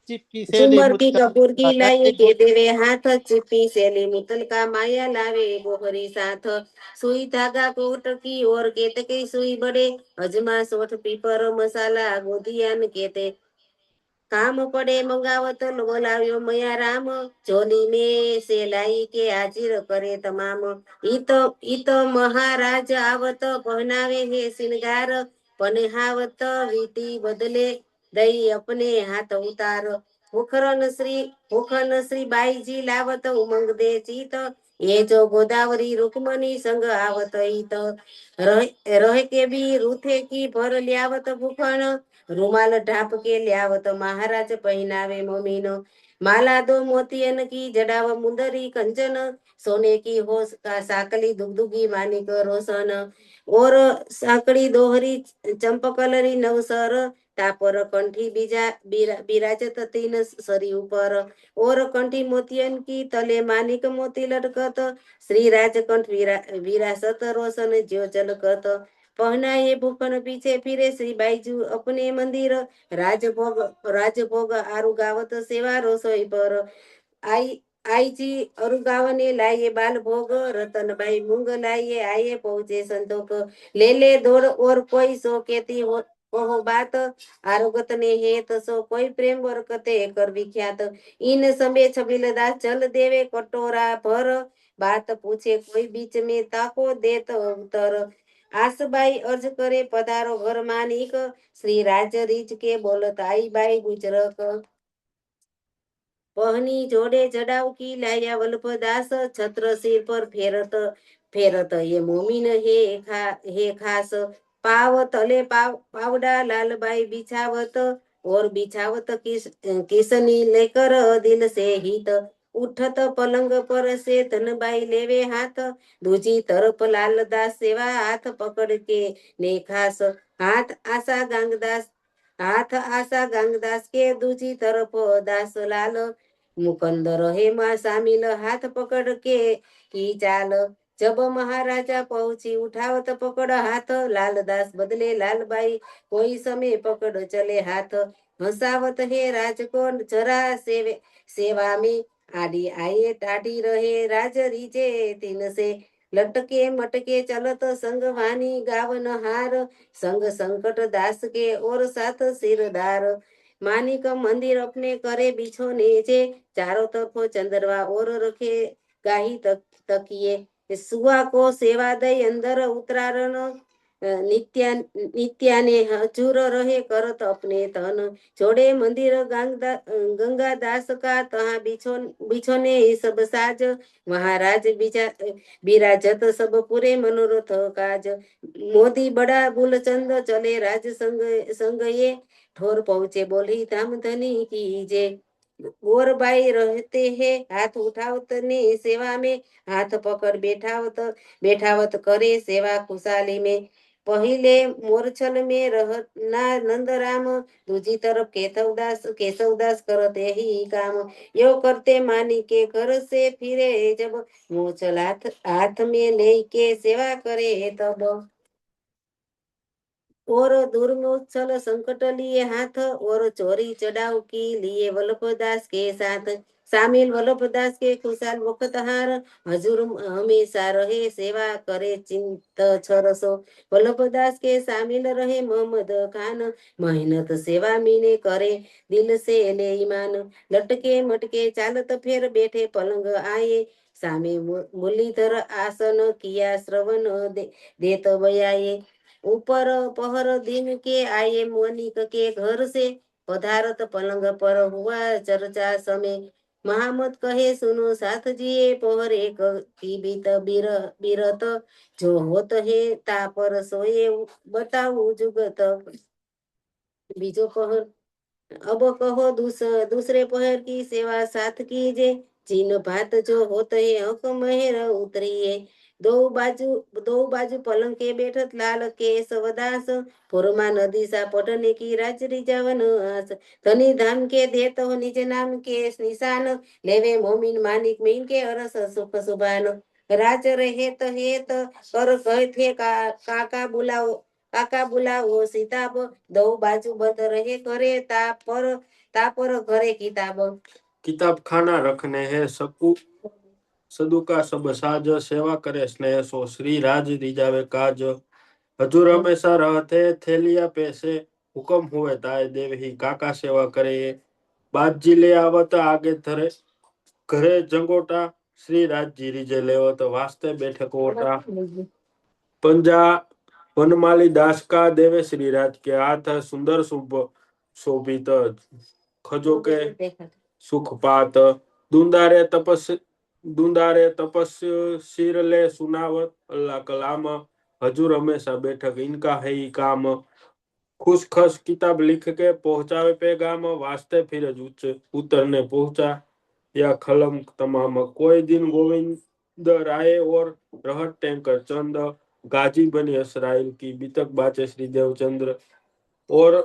Speaker 9: चिपकी से ले
Speaker 10: सुमर की
Speaker 9: मुत्तल
Speaker 10: कपूर की लाई
Speaker 9: माया
Speaker 10: के देवे हाथ चिप्पी सेली मुतल का माया लावे गोहरी साथ सुई धागा कोट की और केतकी सुई बड़े अजमा सोठ पीपर मसाला गोदियान केते काम पड़े मंगावत बोलाव्यो मया राम झोली में से लाई के हाजिर करे तमाम इत महाराज आवत पहनावे है सिंगार पहनावत वीटी बदले दई अपने हाथ उतार मुखन श्री बाईजी लावत उमंग दे चीत ये जो गोदावरी रुक्मणी संग आवत इत रह के भी रूथे की भर लियावत भूखण रुमाल ढाप के लियावत महाराज पहनावे मोमीनो माला दो मोतियन की जड़ाव मुंदरी कंचन सोने की हो साकली दुगदुगी मानिक रोशन और साकड़ी दोहरी चंपकलरी नवसर तापर कंठी बिराजत तीन सरी ऊपर और कंठी मोतियन की तले मानिक मोती लटकत श्री राजकंठ विरासत रोशन ज्यो जलकत पहनाए भूखण पीछे फिरे श्री बाईजू अपने मंदिर राजभोग आरु गावत सेवा रसोई पर आई जी अरुगावने लाइए बाल भोग रतन बाई मूंग लाइए आइए पहुंचे संतोक ले दौड़ और कोई सो केती हो कहो बात आरोगत ने हे तसो कोई प्रेम वरकते कर विख्यात इन समय छबिल दास जल देवे कटोरा भर बात पूछे कोई बीच में ताको देत उत्तर आसबाई अर्ज करे पधारो घर मानिक श्री राज रीच के बोलत आई बाई गुजरक पहनी जोड़े जड़ाव की लाया वल्लभदास छत्र सिर पर फेरत ये मोमिन हे खास पाव तले पावडा लालबाई बिछावत और बिछावत किसनी लेकर दिल से हित उठत पलंग पर से धनबाई लेवे हाथ दूजी तरफ लालदास सेवा हाथ पकड़ के ने खास हाथ आशा गांगदास के दूजी तरफ दास लाल मुकंदर हेमा शामिल हाथ पकड़ के की चाल जब महाराजा पहुंची उठावत पकड़ हाथ लालदास बदले लालबाई कोई समय पकड़ चले हाथ हंसावत है राजको जरा सेवा में आड़ी आए टाटी रहे राज रीजे तीन से लटके मटके चलत संग वानी गावन हार संग संकट दास के और साथ सिरदार मानिक मंदिर अपने करे बिछोने जे चारों तरफ चंद्रवा और रखे गाही तकिए सुआ को सेवा दई अंदर उतरारण नित्याने हजूर रहे करत अपने तन छोड़े मंदिर गंगा दास का तहाँ बिछोने सब साज महाराज बिराजत सब पूरे मनोरथ काज मोदी बड़ा बुलचंद चले राज संग ये ठोर पहुंचे बोली धाम धनी की जे गोरबाई रहते हैं हाथ उठावत ने सेवा में हाथ पकड़ बैठावत करे सेवा खुशाली में पहले मोरछल में रहना नंदराम दूजी तरफ केशवदास करते ही काम यो करते मानी के घर से फिरे जब मोरछल हाथ में लेके सेवा करे तब और दुर्मोत्सल संकट लिए हाथ और चोरी चढ़ाव की लिए वल्लभदास के साथ शामिल वल्लभदास के खुशाल वक्त हार हजूर हमेशा रहे सेवा करे चिंत छरसो वल्लभदास के शामिल रहे मोहम्मद खान मेहनत सेवा मीने करे दिल से ले ईमान लटके मटके चालत फिर बैठे पलंग आए सामे मुरलीधर आसन किया श्रवण देत बयाए ऊपर पहर दिन के आए मोनिक के घर से पधारत पलंग पर हुआ चर्चा समय महामत कहे सुनो साथ जिए पहर एक की बीत बीरत जो होत है ता पर सोए बताऊ जुगत बीजो पहर अब कहो दूसरे पहर की सेवा साथ कीजे जिन भात जो होत है हक मेहर उतरिए दो बाजू पलंग के बैठत लाल के सवदास पुरमा नदी सा पटने की राज रिजावन आस धनी धाम के देत हो निज नाम के निशान लेवे मोमिन मानिक मीन के अरस सुख सुभान राज रहे कर कहे थे काका बुलाओ सीताब दो बाजू बद रहे करे ता पर घरे किताब
Speaker 11: खाना रखने हैं सदुका सब साज सेवा करे स्नेह सो श्री राज रिजावे काज हजूर हमेशा रहते थैलिया पैसे हुक्म हुए ताए देव ही काका सेवा करे बाजी ले आवत आगे धरे घरे जंगोटा श्री राज जी रिजे लेवत वास्ते बैठक ओटा पंजा वनमाली दास का देवे श्री राज के हाथ सुंदर शुभ शोभित खजो के सुख पात दुंदारे तपस सिर ले सुनावत अल्लाह कलाम हजूर हमेशा बैठक इनका है ही काम खुश खस किताब लिख के पहुंचावे पैगाम वास्ते फिर उतरने पहुंचा या खलम तमाम कोई दिन गोविंद राय और रहत टैंकर चंद गाजी बनी इसराइल की बीतक बाचे श्री देवचंद्र और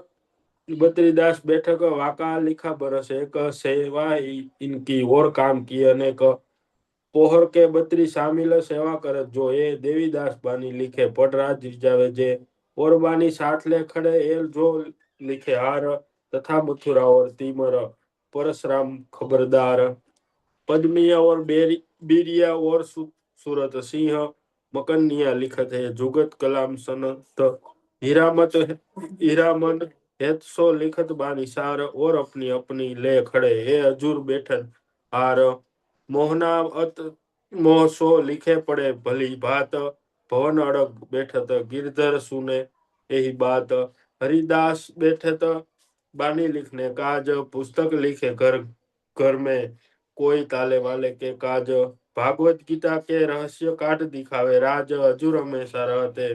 Speaker 11: बद्रीदास बैठक वाका लिखा बरस एक सेवा इनकी और काम की अनेक पोहर के बत्री शामिल सेवा कर जो ये देवीदास बानी लिखे पटराज रिजावे जे और बानी साथ ले खड़े एल जो लिखे हार तथा मथुरा और तीमर परशुराम खबरदार पद्मिया और बीरिया और सूरत सिंह मकनिया लिखत है जुगत कलाम सनत हीरामन हेत सो लिखत बानी सार और अपनी अपनी ले खड़े हे हजूर बैठन हार मोहना अत मोह सो लिखे पड़े भली बात भवन अड़ग बैठत गिरधर सुने यही बात हरिदास बैठत बानी लिखने काज पुस्तक लिखे घर घर में कोई ताले वाले के काज भागवत गीता के रहस्य काट दिखावे राज हजूर हमेशा रहते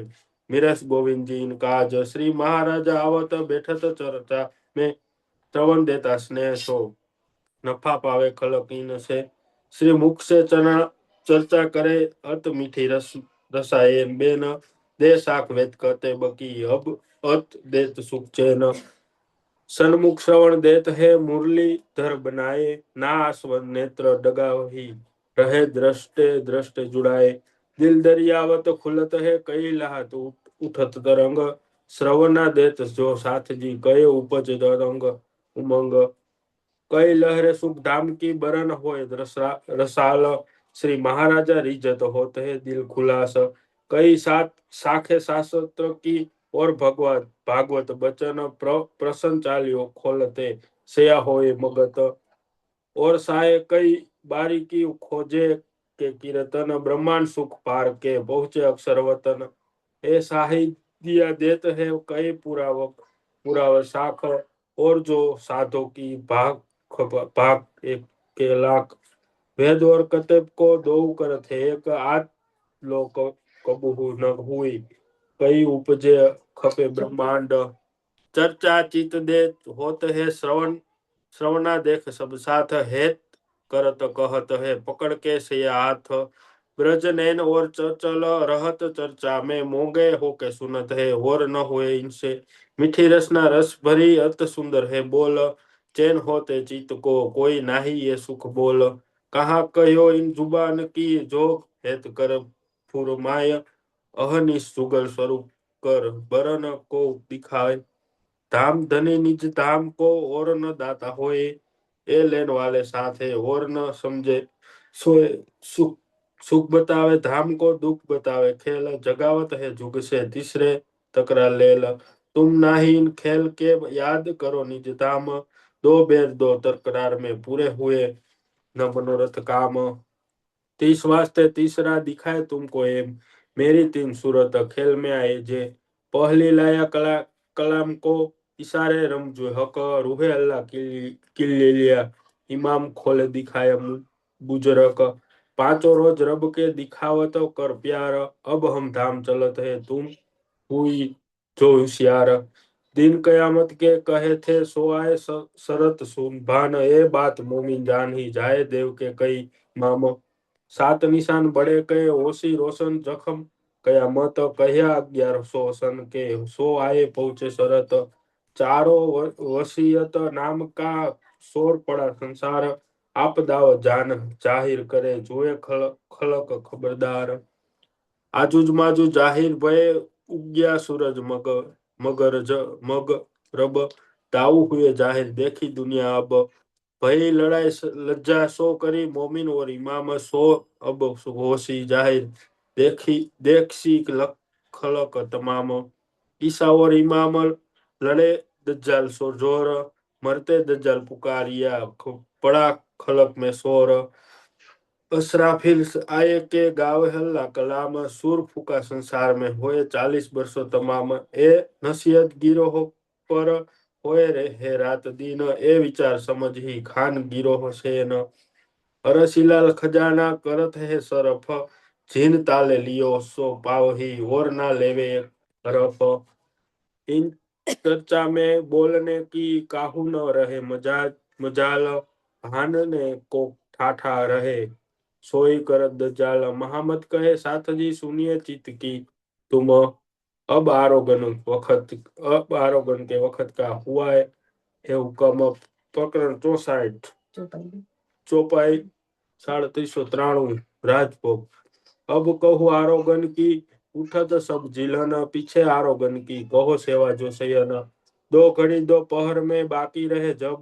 Speaker 11: मिरस गोविंद जी काज श्री महाराजा आवत बैठत चर्चा में श्रवण देता स्नेह सो नफा पावे खलक इन से श्री मुख से चर्चा करे अत मीठी रसाए बेन दे साख वेद कहते बकी अब अत देत सुख चैन सन्मुख श्रवण देत है मुरली धर बनाए ना आसवन नेत्र डगावही रहे दृष्टे जुड़ाए दिल दरियावत खुलत है कई लाहत उठत तरंग श्रवणा देत जो साथ जी कहे उपज तरंग उमंग कई लहरे सुख धाम की बरन होए रसाल श्री महाराजा रिजत होते है दिल खुलास कई साखे शास्त्र की और भागवत बचन प्रसन्न चालियो खोलते सेया होए मगत और साय कई बारीकी खोजे के कीर्तन ब्रह्मांड सुख पार के पहुंचे अक्षर वतन ए साहित्य देत है कई पुराव शाख और जो साधो की भाग एक के लाख वेद और कतब को दो करत है एक आठ लोक कबहू न हुई कई उपजे खपे ब्रह्मांड चर्चा चित दे होत है श्रवणा देख सब साथ हेत करत कहत है पकड़ के से हाथ ब्रज नैन और चल रहत चर्चा में मोंगे होके सुनत है और न हुए इनसे मीठी रसना रस भरी अत सुंदर है बोल चैन होते चित को कोई नाही ये सुख बोल कहाँ कहो इन जुबान की जोग हेत कर फुरमाय अहनि सुगल स्वरूप कर बरन को दिखाए धाम धनी निज धाम को और न दाता होए ए लेन वाले साथ है और न समझे सोए सुख बतावे धाम को दुख बतावे खेल जगावत है जुग से तीसरे तकरा लेल तुम नाही इन खेल के याद करो निज धाम दो बेर दो तकरार में पूरे हुए न मनोरथ काम 30 वास्ते तीसरा दिखाए तुमको एम मेरी 3 सूरत खेल में आए जे पहली लाया कलाम को इशारे रमजो हक रूहे अल्लाह किल्ले लिया इमाम खोले दिखाया बुजुर्ग पांचों रोज रब के दिखावत कर प्यार अब हम धाम चलत है तुम हुई जो होशियार दिन कयामत के कहे थे सो आए शरत सुन भान ए बात मोमिन जान ही जाए देव के कई मामो सात निशान बड़े कहे ओसी रोशन जखम कयामत कह्या 1100 सन के सो आए पहुंचे शरत चारों वसीयत नाम का शोर पड़ा संसार आप दाव जान जाहिर करे जोए खलक खबरदार आजूज माजू जाहिर भय उग्या सूरज मग रब दाऊ हुए जाहिर देखी दुनिया अब भय लड़ाई लज्जा सो करी मोमिन और इमाम सो अब होशी जाहिर देख सीख खलक तमाम ईसा और इमाम लड़े दज्जाल सो जोर मरते दज्जाल पुकारिया पड़ा खलक में शोर असराफिल आए के गावे हल्ला कलाम सुर फूका संसार में होए 40 वर्षों तमाम ए नसीहत गिरोह पर होए रहे रात दिन ए विचार समझ ही खान गिरोह से न अरसिलाल खजाना करत है सरफ जिन ताले लियो सो पाव ही और ना लेवे तरफ इन चर्चा में बोलने की काहू न रहे मजाल भान ने को ठाठा रहे सोई कर दजाल महामत कहे साथ जी सुनिए चित की तुम अब आरोगन के वक्त का हुआ है हुक्म प्रकरण 64 चौपाई 393 राजभोग अब कहू आरोगन की उठत सब जिलन पीछे आरोगन की कहो सेवा जो सयन दो घड़ी दो पहर में बाकी रहे जब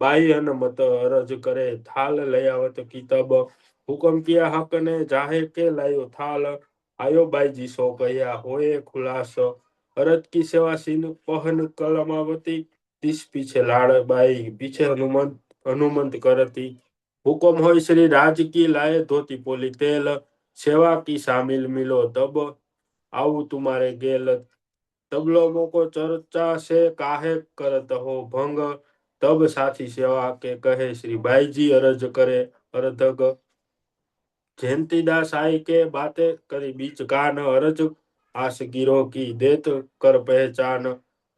Speaker 11: बाई मत अरज करे थाल लयावत की तब हुक्म किया हक ने जाहे के लायो थाल आयो बाई जी सो कया होए खुलास अरज की सेवा सीन पहन कलमावती तीस पीछे लाड़ बाई पीछे हनुमंत करती हुक्म हो श्री राज की लाए धोती पोली तेल सेवा की शामिल मिलो तब आऊ तुम्हारे गेल तब लोगों को चर्चा से काहे करत हो भंग तब साथी सेवा के कहे श्री भाई जी अरज करे अरधग जयंतीदास आई के बातें करी बीच कान अरज आस गिरो की देत कर पहचान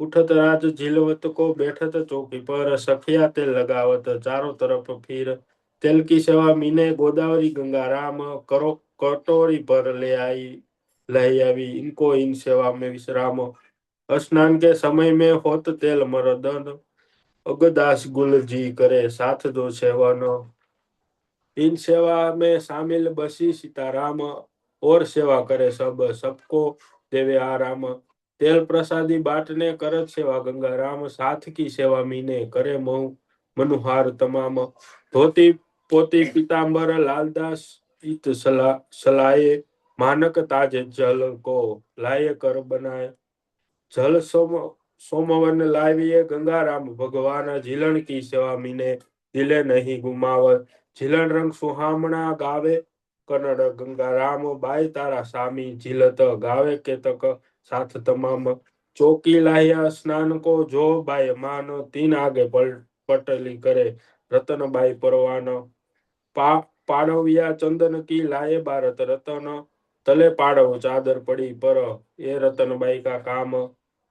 Speaker 11: उठत राज झिलवत को बैठत चौकी पर सखिया तेल लगावत चारों तरफ फिर तेल की सेवा मीने गोदावरी गंगा राम करो कटोरी पर ले आई इनको इन सेवा में विश्राम स्नान के समय में होत तेल मरदन अगदास गुल जी करे साथ दो सेवन इन सेवा में शामिल बसी सीताराम और सेवा करे सबको देवे आराम तेल प्रसादी बाटने करत सेवा गंगा राम साथ की सेवा मीने करे मनुहार तमाम धोती पोती पीतांबर लालदास इत सलाए मानक ताज जल को लाए कर बनाए जल सोमवन लाविए गंगा राम भगवान झीलन की सेवा मीने दिले नहीं गुमावत झीलन रंग सुहामणा गावे कन्नड़ गंगा राम बाई तारा सामी झीलत गावे के तक साथ तमाम चौकी लाया स्नान को जो बाई मान तीन आगे पटली करे रतन बाई परवान पाड़विया चंदन की लाए भारत रतन तले पाड़व चादर पड़ी पर ये रतनबाई का काम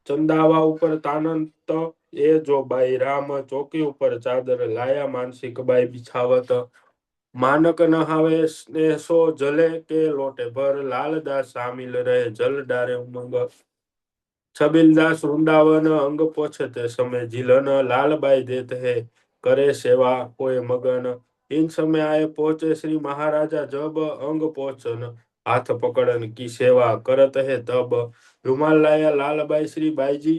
Speaker 11: चंदावा ऊपर तानंत ये जो बाई राम चौकी ऊपर चादर लाया मानसिक बाई बिछावत मानक नहावे ने सो जले के लोटे भर लालदास शामिल रहे जल डारे उमंग छबिलदास वृंदावन अंग पोछते समय झिलन लालबाई देते है करे सेवा कोई मगन इन समय आए पहुंचे श्री महाराजा जब अंग पोचन हाथ पकड़न की सेवा करत है तब रुमाल लाया लालबाई श्री बाई जी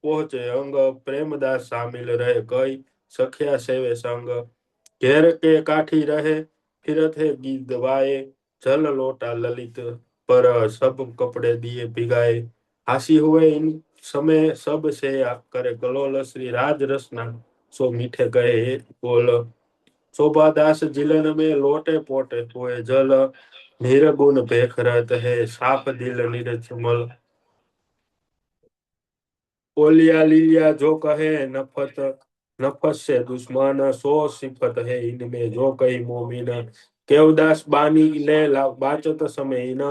Speaker 11: पहुंचे अंग प्रेमदास शामिल रहे कई सखिया सेवे संग घेर के काठी रहे फिरत है गीत गवाए जल लोटा ललित पर सब कपड़े दिए भिगाए हासी हुए इन समय सब से करे कलोल श्री राज रसना सो मीठे कहे बोल शोभादास जिलन में लोटे पोटे हुए जल निर्गुण भेख रहत है साफ दिल निरचमल ओलिया लिलिया जो कहे नफत नफस से दुश्मन, सो सिफत है इनमें जो कही मोमिन। केवदास बानी ले बाचत समय इन,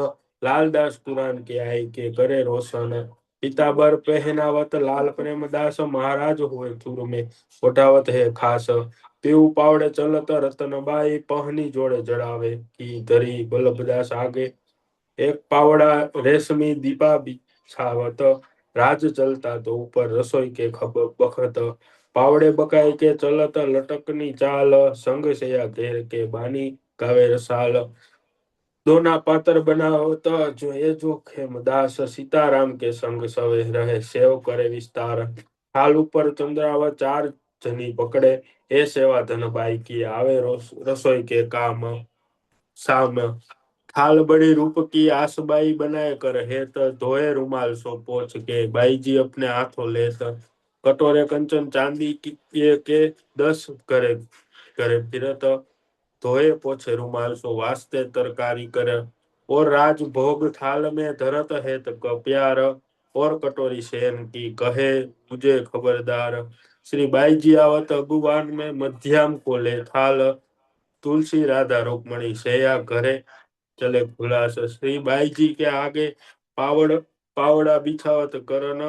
Speaker 11: लालदास कुरान के आई के करे रोशन। पीताबर पहनावत लाल प्रेमदास, महाराज हुए चूर में उठावत है खास। पीऊ पावड़े चलत रतनबाई, पहनी जोड़े जड़ावे की धरी बल्लभदास आगे। एक पावड़ा रेशमी दीपा बिछावत, राज चलता तो ऊपर रसोई के खब बखत। पावड़े बकाई के चलत लटकनी चाल, संग से घेर के बानी गावे रसाल। दोना पात्र बनावत जो ये जो खेमदास, सीताराम के संग सवे रहे सेव करे विस्तार। हाल ऊपर चंद्रावत चार जनी पकड़े, ए सेवा धनबाई की आवे रसोई के काम साम। थाल बड़ी रूप की आसबाई बनाए कर हेत, धोए रुमाल सो पोछ के बाई जी अपने हाथों लेत। कटोरे कंचन चांदी के 10 करे करे फिरत, धोए पोछे रुमाल सो वास्ते तरकारी कर। और राज भोग थाल में धरत है तो प्यार, और कटोरी सेन की कहे मुझे खबरदार। श्री बाई जी आवत अगुवान में मध्याम को ले थाल, तुलसी राधा रुक्मणी सेया घरे चले खुलास। श्री बाई जी के आगे पावड़ा बिछावत करन,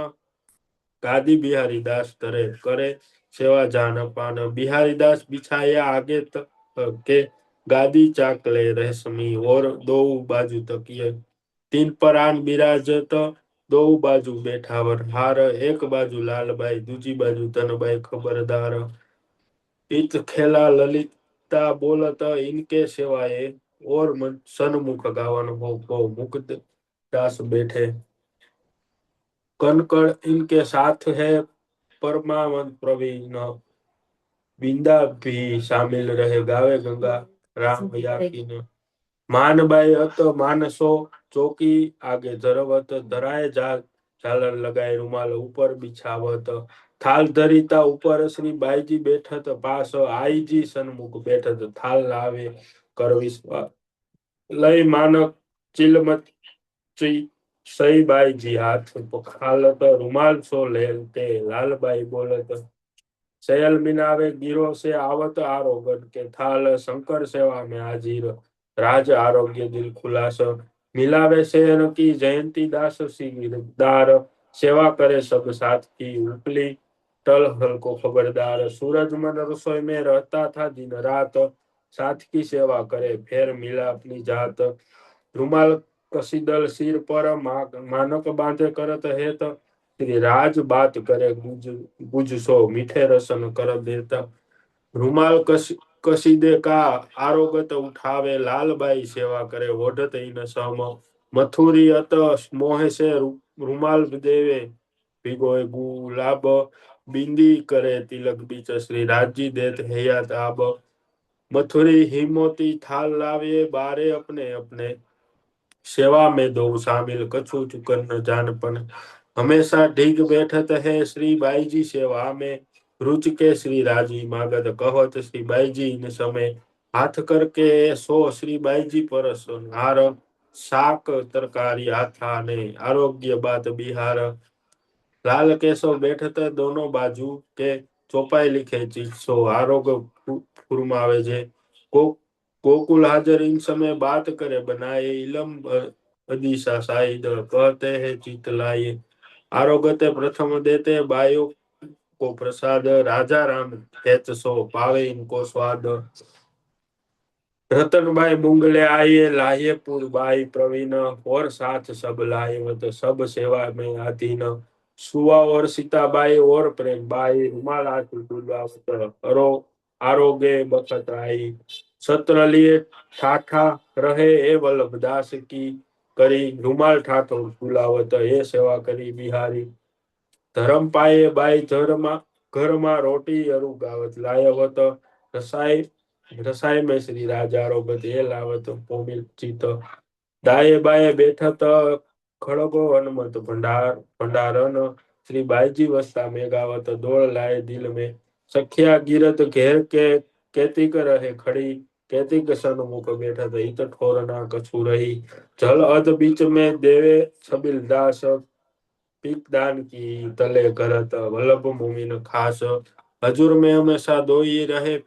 Speaker 11: गादी बिहारी दास तरे करे सेवा जान पान। बिहारी दास बिछाया आगे के गादी चाकले रेशमी, और दो बाजू तकिए 3 परान बिराजत, दो बाजू बैठावर हार। एक बाजू लालबाई दूजी बाजू धनबाई खबरदार। इत खेला ललिता बोलत इनके सेवाए, और सन्मुख गावन हो मुकुद दास बैठे। कनकड़ इनके साथ है परमावंत प्रवीण, बिंदा भी शामिल रहे गावे गंगा राम याकीन। मानबाई अत मानसो चौकी आगे धरवत, धराए झालर लगाए रुमाल ऊपर बिछावत। थाल धरीता ऊपर श्री बाईजी बैठत पास, आई जी सन्मुख बैठत थाल लावे कर विश्वास। लय मानक चिलमत सई बाई जी हाथ पखालत, रुमाल सो लेते लालबाई बोलत। सयल मिनावे गिरो से आवत आरोगन के थाल, शंकर सेवा में हाजिर राज आरोग्य दिल खुलास। मिलावे शहर की जयंती दास सिरदार, सेवा करे सब साथ की उपली टल हल को खबरदार। सूरज मन रसोई में रहता था दिन रात, साथ की सेवा करे फिर मिला अपनी जात। रुमाल कसीदल सिर पर मानक बांधे करत है तो श्री राज बात करे गुज सो मीठे रसन कर देता। रुमाल कसीदे का आरोगत उठावे, लालबाई सेवा करे ओढ़त इन सम। मथुरी अत मोह से रुमाल देवे भिगोए गुलाब, बिंदी करे तिलक बीच श्री राजी देत हयात आब। मथुरी हिमोती थाल लावे बारे अपने अपने, सेवा में दो शामिल कछु चुकन न जानपन। हमेशा ढीग बैठत है श्री बाई जी सेवा में, रुच के श्री राजी मागत कहत श्री बाई जी इन समय। हाथ करके सो श्री बाई जी परस नार, शाक तरकारी हाथा ने आरोग्य बात बिहार। लाल केसो बैठत दोनों बाजू के, चौपाई लिखे चित्सो आरोग्य फुरमावे जे। गोकुल हाजर इन समय बात करे बनाए, इलम अदीसा शाहिद कहते हैं चित लाए। आरोगते प्रथम देते बायो को प्रसाद, राजा राम कहत सो पावे इनको स्वाद। रतनबाई मुंगले आये लाये पुर बाई प्रवीण, और साथ सब लाए तो सब सेवा में आधीन। सुआ और सीताबाई और प्रेम बाई, रुमाल अरो आरोगे बखत आई। सत्र लिए ठाठा रहे ए वल्लभदास की, करी रुमाल ठाठो बुलावत ए सेवा करी बिहारी। धर्म पाए बाई घर में रोटी अरु गावत लायवत, रसाई में श्री राजा रोगत ए लावत पोमिल चित। दाए बाए बैठत खड़गो हनुमत भंडारन, श्री बाईजी वस्ता में गावत दौड़ लाए दिल में। सखिया गिरत घेर के कैतिक रहे खड़ी, कैतिक सन्मुख बैठत हित ठोरना कछु रही। जल अध बीच में देवे छबिल दास, पिकदान की तले करत वल्लभ मुमिन खास हजूर में हमेशा दोई रहे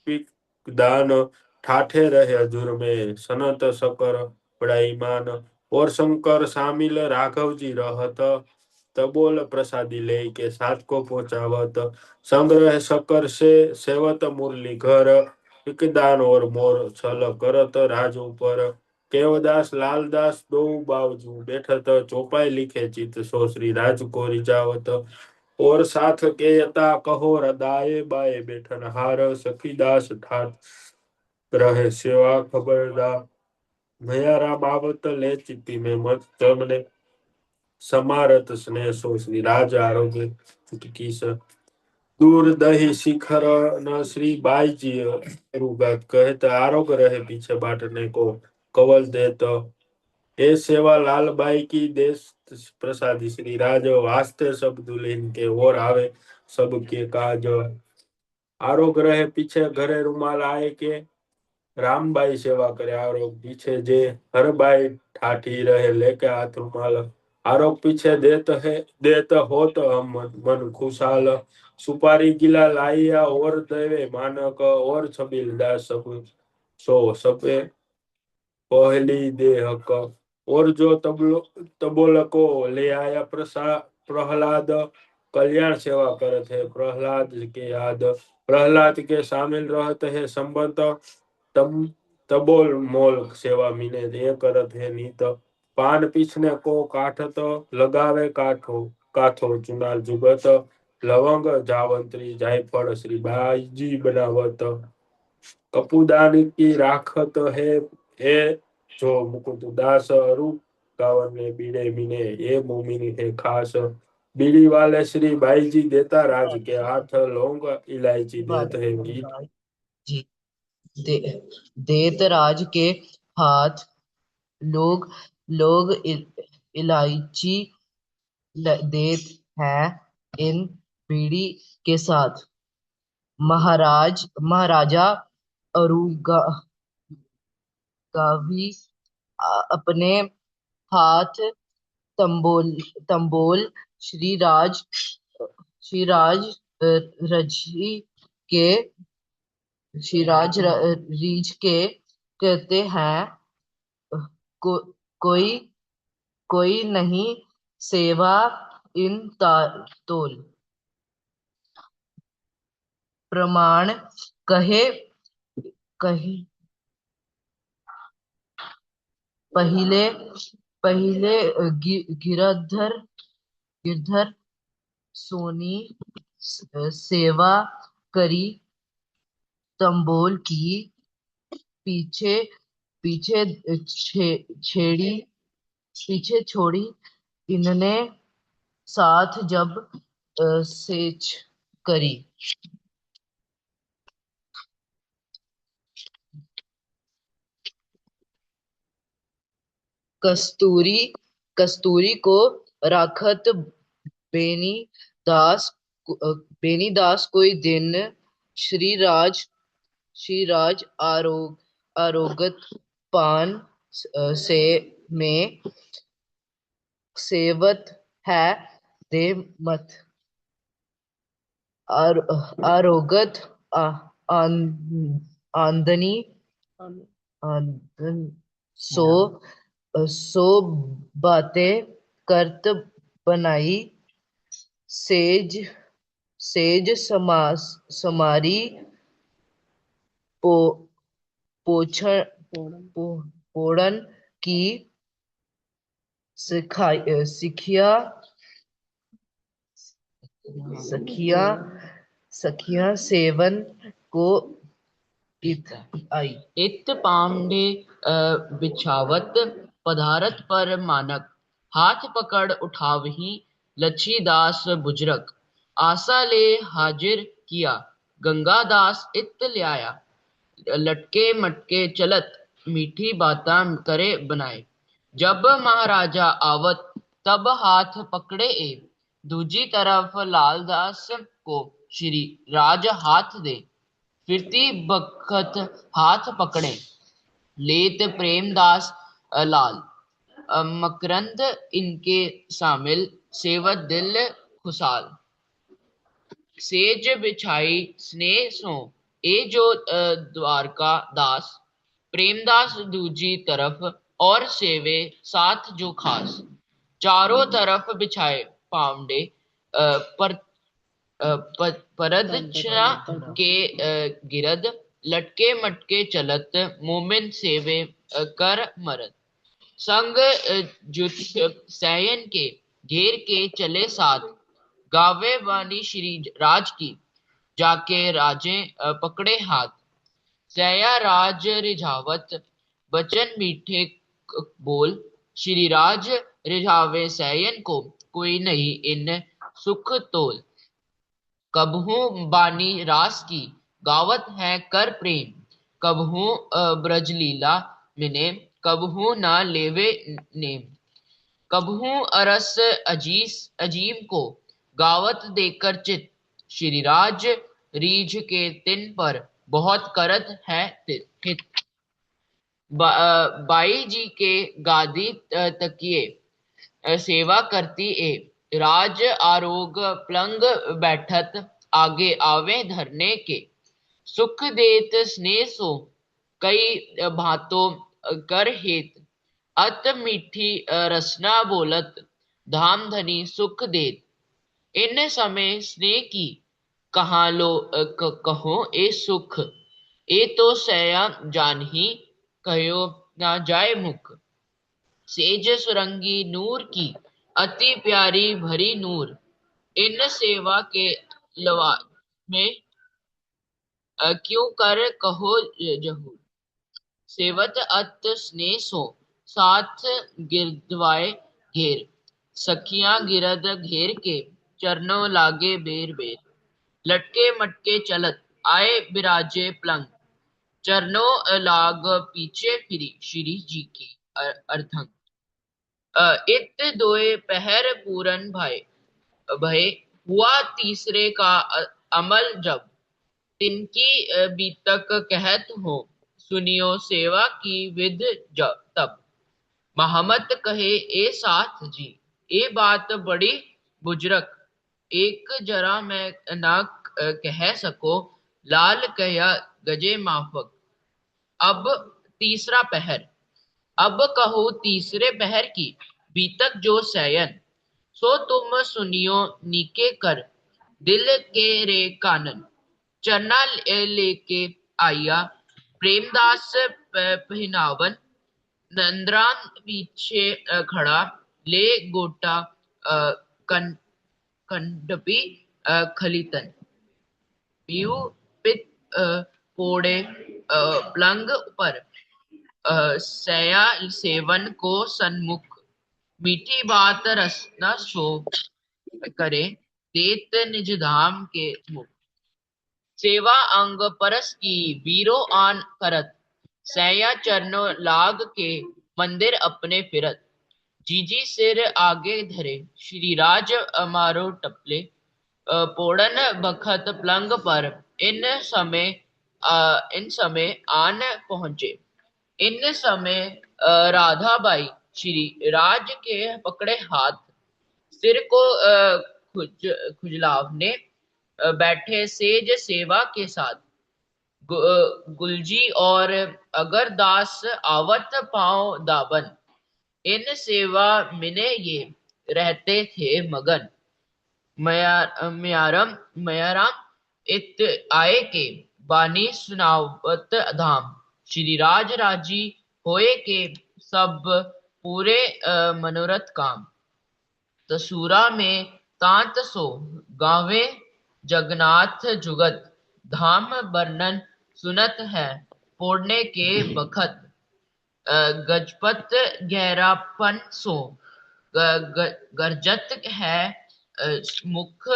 Speaker 11: पिकदान ठाठे रहे हजूर में सनत सकर बड़ा ईमान और शंकर शामिल राघव जी रहत तबोल प्रसादी ले के साथ को पहुंचावत संग्रह शकर से सेवत मुरली घर पिकदान और मोर छल करत राज ऊपर केवदास लालदास दो बावजू बैठत चौपाई लिखे चित सो श्री राज को रिजावत और साथ के यता कहो रदाए बाए बैठन हार सखीदास ठाठ रहे सेवा खबरदार भैयारा बाबत ले चित्ती में मत तमने समारत स्नेह सो श्री राज आरोग्य चुटकी स दूर दही शिखर न श्री बाई जी रुगत कहे तो आरोग्य रहे पीछे बांटने को कवल दे तो हे सेवा लालबाई की देश प्रसादी श्री राज वास्ते सब दुल्हन के और आवे सबके काज आरोग्य रहे पीछे घरे रुमाल आए के रामबाई सेवा करे आरोग पीछे जे हरबाई ठाठी रहे लेके हाथ रुमाल आरोग पीछे देत हो तो हम मन खुशाल सुपारी गिला लाइया और देवे मानक और छबीलदास सब सो सबे पहली दे हक और जो तबोल को ले आया प्रहलाद कल्याण सेवा करते है प्रहलाद के याद प्रहलाद के शामिल रहते है संबंध तम तबोल मोल सेवा मीने दे करत है नीत पान पीछने को काठत लगावे काठो चुनाल जुगत लवंग जावंत्री जायफल श्री बाईजी बनावत कपूदान की राखत है जो मुकुट दास रूप गावन में बीड़े मीने ये मोमिनी है खास बीड़ी वाले श्री बाई जी देता राज के हाथ लौंग इलायची देते है मीठ
Speaker 12: जी देत राज के हाथ लोग लोग इलायची देत हैं इन बीड़ी के साथ महाराजा अरुगावी अपने हाथ तंबोल श्री राज रीझ के कहते हैं कोई नहीं सेवा इन तोल प्रमाण कहे पहिले गिरधर सोनी सेवा करी तंबोल की पीछे छोड़ी इनने साथ जब सेच करी कस्तूरी को राखत बेनी दास कोई दिन श्री राज आरोगत पान से में सेवत है दे मत आरोगत आंदनी सो बातें करत बनाई सेज समारी पोड़न की सखिया सेवन को इत पामडे बिछावत पधारत पर मानक हाथ पकड़ उठावही लच्छीदास बुजरक आशा ले हाजिर किया गंगादास इत ल्याया लटके मटके चलत मीठी बाता करे बनाए जब महाराजा आवत तब हाथ पकड़े दूजी तरफ लालदास को श्री राज हाथ दे फिरती बखत हाथ पकड़े लेत प्रेमदास लाल मकरंद इनके शामिल सेवत दिल खुशाल। सेज बिछाई स्नेह सो ए जो द्वारका दास, प्रेमदास दूजी तरफ और सेवे साथ जो खास। चारों तरफ बिछाए पावंडे पर परदछा के गिरद, लटके मटके चलत मोमिन सेवे कर मरद। संग जुत सैयन के घेर के चले साथ, गावे वाणी श्री राज की, जाके राजे पकड़े हाथ। सैया राज रिझावत बचन मीठे बोल, श्री राज रिझावे सैयन को, कोई नहीं इन सुख तोल। कबहू बानी रास की गावत है कर प्रेम, कबहू ब्रजलीला मिने, कबहू ना लेवे नेम। कबहू अरस अजीम को गावत देकर चित, श्री राज रीझ के तिन पर बहुत करत है हित। बाई जी के गादी तकिए सेवा करती ए, राज आरोग पलंग बैठत आगे आवे धरने के। सुख देत स्नेह सो कई भांतो कर हेत, अत मीठी रसना बोलत धाम धनी सुख देत। इन समय स्नेह की कहाँ लो कहो ए सुख, ए तो सया जानही कहो ना जाए मुख। सेज सुरंगी नूर की अति प्यारी भरी नूर, इन सेवा के लवाज में क्यों कर कहो जहूर। सेवत अत स्नेह सो साथ गिरदवाए घेर, सखियां गिरद घेर के चरणों लागे बेर बेर। लटके मटके चलत आए बिराजे पलंग, चरणों लाग पीछे फिरी श्री जी की अर्थंग। इत दोए पहर पूरन भय हुआ तीसरे का अमल जब, तिनकी बीतक कहत हो सुनियो सेवा की विध तब। महमत कहे ए साथ जी, ए बात बड़ी बुजरक, एक जरा मैं ना कह सको, लाल कया गजे माफक। अब तीसरा पहर, अब कहो तीसरे पहर की बीतक जो सैयन, सो तुम सुनियो नीके कर दिल के रे कानन। चरना लेके आया प्रेमदास पहनावन, नंदरान पीछे खड़ा ले गोटा कंडपी खलीतन। पीयू पित पोड़े पलंग पर सया सेवन को सन्मुख, मीठी बात रसना सो करे देत निज धाम के मुख। सेवा अंग परस की वीरो आन करत, सैया चरणों लाग के मंदिर अपने फिरत। जीजी सिर आगे धरे श्री राज अमारो टपले, पोड़न बखत पलंग पर इन समय आन पहुंचे। इन समय राधाबाई श्री राज के पकड़े हाथ, सिर को खुजलावने बैठे सेज सेवा के साथ। गुलजी और अगरदास आवत पांव दाबन, इन सेवा मिने ये रहते थे मगन। मयाराम इत आए के बानी सुनावत धाम, श्री राज राजी होए के सब पूरे मनोरथ काम। तसूरा में तांत सो गावे जगन्नाथ जुगत, धाम वर्णन सुनत है पोड़ने के बखत। गजपत गहरापन सो गरजत है मुख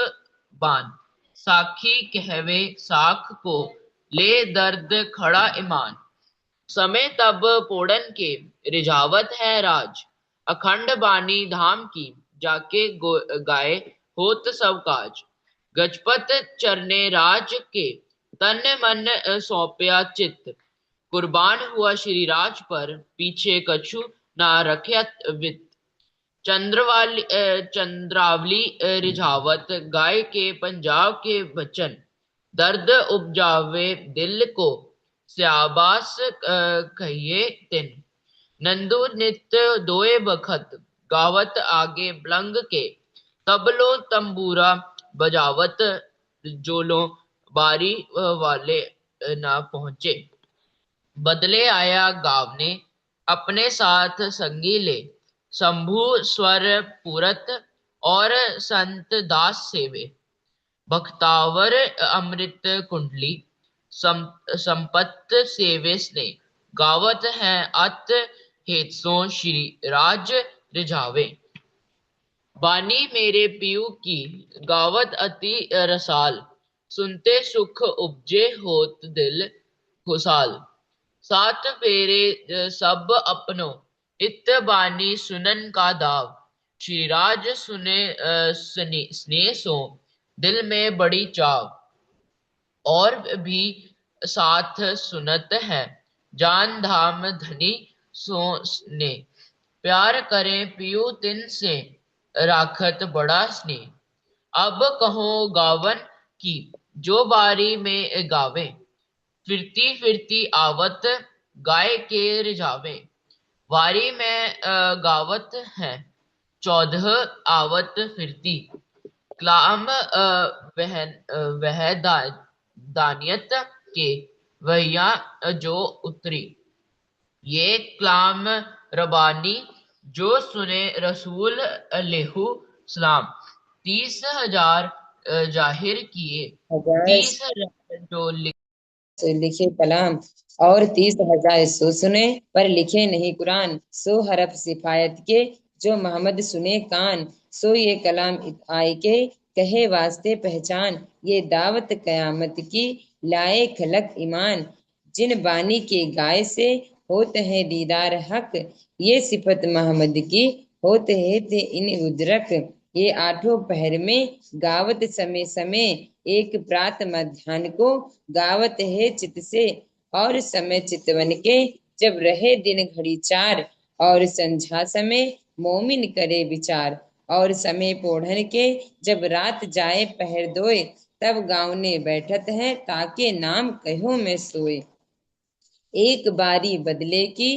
Speaker 12: बान, साखी कहवे साख को ले दर्द खड़ा ईमान। समय तब पोड़न के रिझावत है राज, अखंड बानी धाम की जाके गाए होत सब काज। गजपत चरने राज के तन मन सौंपया चित्त, कुर्बान हुआ श्री राज पर पीछे कछु ना रखया वित्त। चंद्रावली रिझावत गाय के पंजाब के बचन दर्द उपजावे दिल को स्याबास कहिए तिन नंदू नित दोए बखत गावत आगे ब्लंग के तबलो तंबूरा बजावत जोलो बारी वाले ना पहुंचे बदले आया गावने अपने साथ संगी ले शंभु स्वर पूरत और संत दास सेवे भक्तावर अमृत कुंडली संपत सेवे स्ने गावत है अत हेतसों श्री राज रिझावे बानी मेरे पियू की गावत अति रसाल सुनते सुख उपजे होत दिल खुशाल सात फेरे सब अपनों इत बानी सुनन का दाव श्रीराज सुने स्नेह सो दिल में बड़ी चाव और भी साथ सुनत है जान धाम धनी सो ने प्यार करें पियू तिन से राखत बड़ा स्नेह अब कहो गावन की जो बारी में गावे फिरती फिरती आवत गाय के रिझावे वारी में गावत है 14 आवत फिरती क्लाम वह दानियत के वहिया जो उतरी ये क्लाम रबानी जो सुने रसूल अलैहु सलाम 30,000 जाहिर किए 30,000 जो
Speaker 13: लिखे कलाम और 30,000 सो सुने पर लिखे नहीं कुरान सो हरफ सिफायत के जो मोहम्मद सुने कान सो ये कलाम आए के कहे वास्ते पहचान ये दावत कयामत की लाए खलक ईमान जिन बानी के गाय से होते हैं दीदार हक ये सिफत मोहम्मद की होते हैं थे इन उद्रक ये आठों पहर में गावत समय समय एक प्रात मध्यान्ह को गावत है चित से और समय चितवन के जब रहे दिन घड़ी 4 और संझा समय मोमिन करे विचार और समय पोढ़न के जब रात जाए पहर दोए तब गाँवने बैठत है ताके नाम कहो में सोए एक बारी बदले की